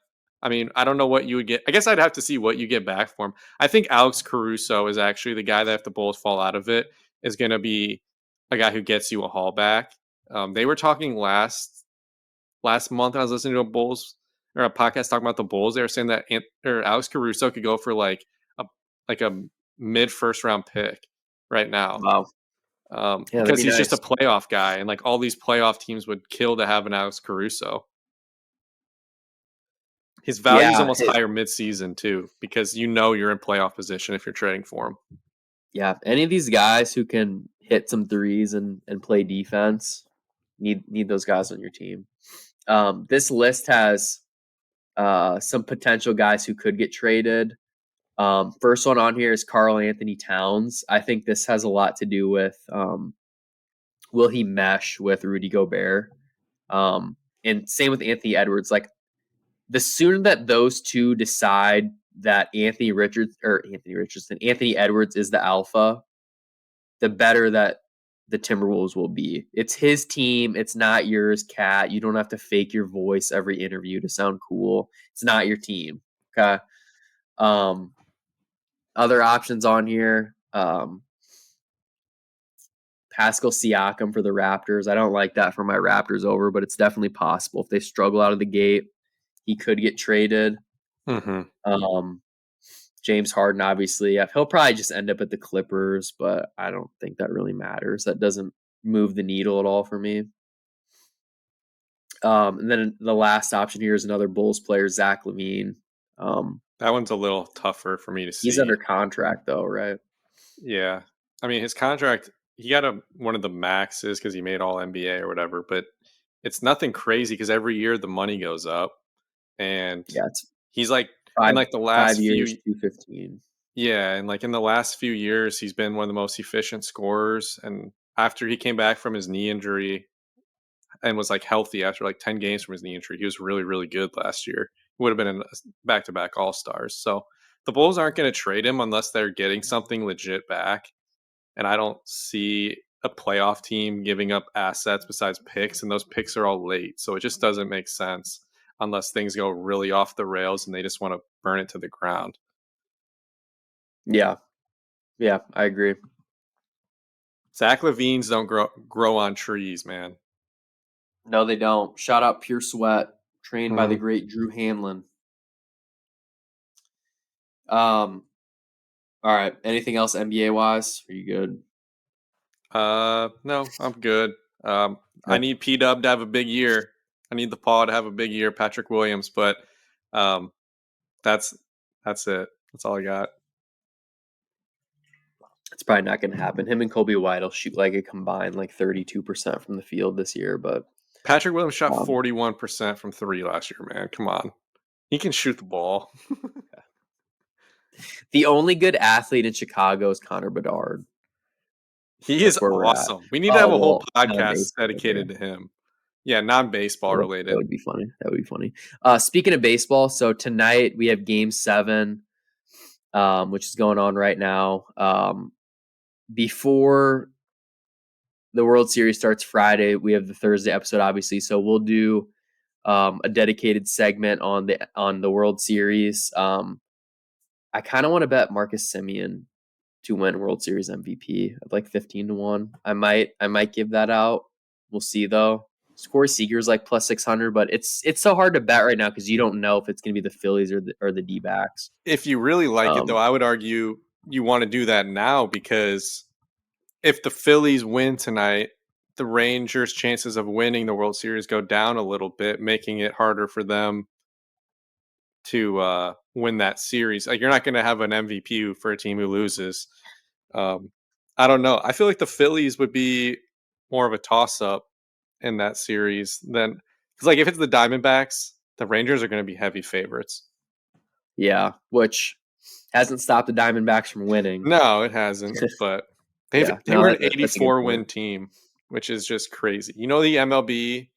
Speaker 2: I mean, I don't know what you would get. I guess I'd have to see what you get back for him. I think Alex Caruso is actually the guy that if the Bulls fall out of it is going to be a guy who gets you a haul back. They were talking last month. I was listening to a Bulls or a podcast talking about the Bulls. They were saying that or Alex Caruso could go for a like a mid first round pick right now,
Speaker 1: Wow. Yeah, that'd
Speaker 2: because
Speaker 1: be
Speaker 2: he's just a
Speaker 1: nice.
Speaker 2: playoff guy, and like all these playoff teams would kill to have an Alex Caruso. His value is
Speaker 1: Yeah,
Speaker 2: almost higher mid-season too, because you're in playoff position if you're trading for him.
Speaker 1: yeah. Any of these guys who can hit some threes and play defense need those guys on your team. This list has some potential guys who could get traded. First one on here is Carl Anthony Towns. I think this has a lot to do with will he mesh with Rudy Gobert? And same with Anthony Edwards. Like the sooner that those two decide that Anthony Edwards is the alpha, the better that the Timberwolves will be. It's his team. It's not yours, Cat. You don't have to fake your voice every interview to sound cool. It's not your team. Okay. Um, Other options on here. Pascal Siakam for the Raptors. I don't like that for my Raptors over, but it's definitely possible. If they struggle out of the gate, he could get traded.
Speaker 2: Hmm.
Speaker 1: Um, James Harden, obviously, he'll probably just end up at the Clippers, but I don't think that really matters. That doesn't move the needle at all for me. And then the last option here is another Bulls player, Zach LaVine. Um,
Speaker 2: That one's a little tougher for me to
Speaker 1: he's
Speaker 2: see.
Speaker 1: under contract though, right?
Speaker 2: Yeah, I mean his contract. He got one of the maxes because he made All NBA or whatever, but it's nothing crazy because every year the money goes up, and
Speaker 1: Yeah, it's
Speaker 2: he's like in
Speaker 1: five
Speaker 2: like the
Speaker 1: five
Speaker 2: last
Speaker 1: years,
Speaker 2: few
Speaker 1: 215.
Speaker 2: yeah, and like in the last few years, he's been one of the most efficient scorers. And after he came back from his knee injury and was like healthy after like 10 games from his knee injury, he was really, really good last year. Would have been in back to back All Stars. So the Bulls aren't going to trade him unless they're getting something legit back. And I don't see a playoff team giving up assets besides picks, and those picks are all late. So it just doesn't make sense unless things go really off the rails and they just want to burn it to the ground.
Speaker 1: Yeah, yeah, I agree.
Speaker 2: Zach Levines don't grow on trees, man.
Speaker 1: No, they don't. Shout out Pure Sweat, trained by the
Speaker 2: Mhm.
Speaker 1: great Drew Hanlon. Um, all right. Anything else NBA wise? Are you good?
Speaker 2: No, I'm good. I
Speaker 1: Okay.
Speaker 2: need P Dub to have a big year. I need the Paw to have a big year, Patrick Williams. But um, that's that's it. That's all I got.
Speaker 1: It's probably not going to happen. Him and Kobe White will shoot like a combined like 32% from the field this year, but
Speaker 2: Patrick Williams shot
Speaker 1: um,
Speaker 2: 41% from three last year. Man, come on, he can shoot the ball.
Speaker 1: the only good athlete in Chicago is Connor Bedard.
Speaker 2: He is
Speaker 1: That's where we're at.
Speaker 2: awesome. We need to
Speaker 1: Oh
Speaker 2: have a whole
Speaker 1: well,
Speaker 2: podcast
Speaker 1: non-baseball
Speaker 2: dedicated
Speaker 1: here.
Speaker 2: to him. Yeah, non-baseball
Speaker 1: That
Speaker 2: related.
Speaker 1: would be funny. That would be funny. Speaking of baseball, so tonight we have Game 7, which is going on right now. Before the World Series starts Friday, we have the Thursday episode, obviously. So we'll do a dedicated segment on the World Series. I kind of want to bet Marcus Simeon to win World Series MVP of like 15-1. I might give that out. We'll see though. Corey Seager's like plus 600, but it's so hard to bet right now because you don't know if it's going to be the Phillies or the D-backs.
Speaker 2: If you really like it, though,
Speaker 1: Um,
Speaker 2: I would argue you want to do that now because if the Phillies win tonight, the Rangers' chances of winning the World Series go down a little bit, making it harder for them to win that series. Like you're not going to have an MVP for a team who loses. Um, I don't know. I feel like the Phillies would be more of a toss-up in that series than because, like, if it's the Diamondbacks, the Rangers are going to be heavy favorites.
Speaker 1: yeah, which hasn't stopped the Diamondbacks from winning.
Speaker 2: No, it hasn't. But
Speaker 1: Yeah,
Speaker 2: they
Speaker 1: no,
Speaker 2: were an
Speaker 1: that's a good
Speaker 2: 84 win
Speaker 1: point.
Speaker 2: team, which is just crazy. You know, the MLB,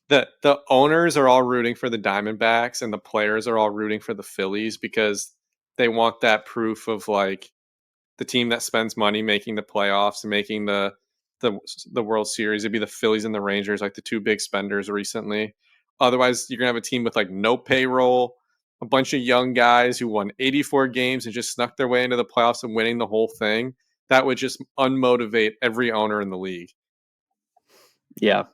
Speaker 2: the owners are all rooting for the Diamondbacks, and the players are all rooting for the Phillies because they want that proof of like the team that spends money making the playoffs and making the the World Series. It'd be the Phillies and the Rangers, like the two big spenders recently. Otherwise, you're gonna have a team with like no payroll, a bunch of young guys who won 84 games and just snuck their way into the playoffs and winning the whole thing. That would just unmotivate every owner in the league.
Speaker 1: Yeah.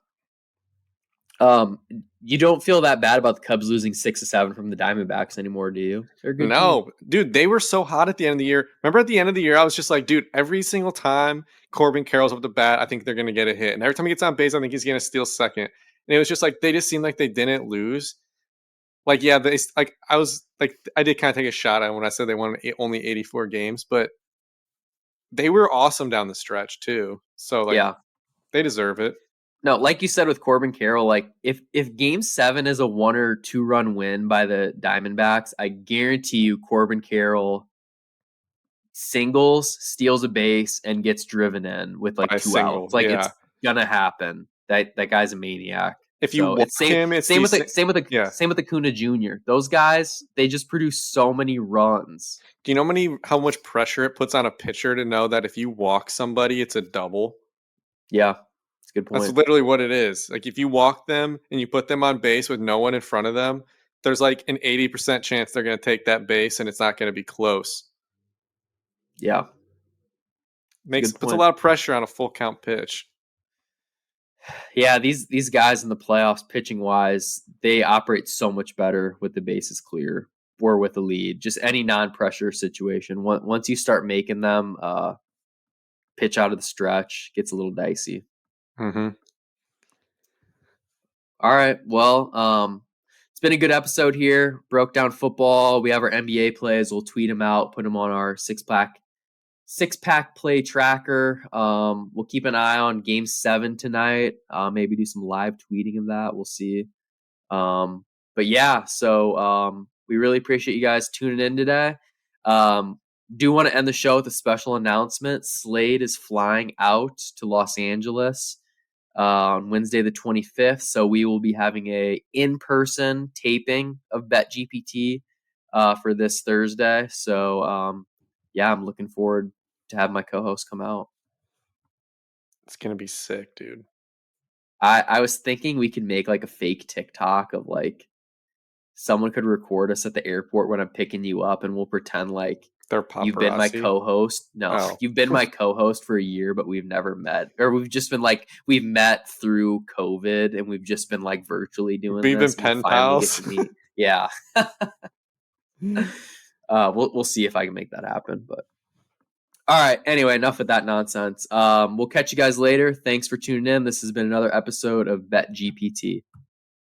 Speaker 1: Um, you don't feel that bad about the Cubs losing 6-7 from the Diamondbacks anymore, do you? They're a good team.
Speaker 2: No, dude, they were so hot at the end of the year. Remember at the end of the year, I was just like, dude, every single time Corbin Carroll's up the bat, I think they're going to get a hit. And every time he gets on base, I think he's going to steal second. And it was just like, they just seemed like they didn't lose. Like, yeah, they like, I was like, I did kind of take a shot at them when I said they won only 84 games, but they were awesome down the stretch too. So, like,
Speaker 1: Yeah.
Speaker 2: they deserve it.
Speaker 1: No, like you said with Corbin Carroll, like if Game 7 is a 1 or 2 run win by the Diamondbacks, I guarantee you Corbin Carroll singles, steals a base, and gets driven in with like
Speaker 2: By a
Speaker 1: 2
Speaker 2: single.
Speaker 1: outs. Like
Speaker 2: Yeah.
Speaker 1: it's gonna happen. That guy's a maniac.
Speaker 2: If you
Speaker 1: So
Speaker 2: walk
Speaker 1: it's
Speaker 2: him, it's decent. Yeah.
Speaker 1: same with Acuna Jr. Those guys, they just produce so many runs.
Speaker 2: Do you know how much pressure it puts on a pitcher to know that if you walk somebody, it's a double?
Speaker 1: Yeah, it's a good
Speaker 2: That's
Speaker 1: point.
Speaker 2: literally what it is. Like if you walk them and you put them on base with no one in front of them, there's like an 80% chance they're going to take that base and it's not going to be close.
Speaker 1: Yeah, it's a good
Speaker 2: Puts a
Speaker 1: point.
Speaker 2: lot of pressure on a full count pitch.
Speaker 1: Yeah, these guys in the playoffs, pitching wise, they operate so much better with the bases clear or with a lead. Just any non-pressure situation. Once you start making them pitch out of the stretch, gets a little dicey.
Speaker 2: Mm-hmm.
Speaker 1: All right, well, it's been a good episode here. Broke down football. We have our NBA plays. We'll tweet them out, put them on our six pack play tracker. We'll keep an eye on Game 7 tonight. Maybe do some live tweeting of that. We'll see. But yeah, so we really appreciate you guys tuning in today. Do want to end the show with a special announcement. Slade is flying out to Los Angeles on Wednesday the 25th, so we will be having a in-person taping of BetGPT for this Thursday. So yeah, I'm looking forward to have my co-host come out.
Speaker 2: It's going to be sick, dude.
Speaker 1: I was thinking we could make like a fake TikTok of like someone could record us at the airport when I'm picking you up, and we'll pretend like
Speaker 2: They're
Speaker 1: you've been my
Speaker 2: paparazzi.
Speaker 1: co-host. No,
Speaker 2: Oh.
Speaker 1: you've been my co-host for a year, but we've never met, or we've just been like we've met through COVID, and we've just been like virtually doing
Speaker 2: We've been
Speaker 1: this. And we
Speaker 2: pen
Speaker 1: finally get
Speaker 2: pals.
Speaker 1: to meet. Yeah, we'll see if I can make that happen. But all right, anyway, enough of that nonsense. We'll catch you guys later. Thanks for tuning in. This has been another episode of Bet GPT.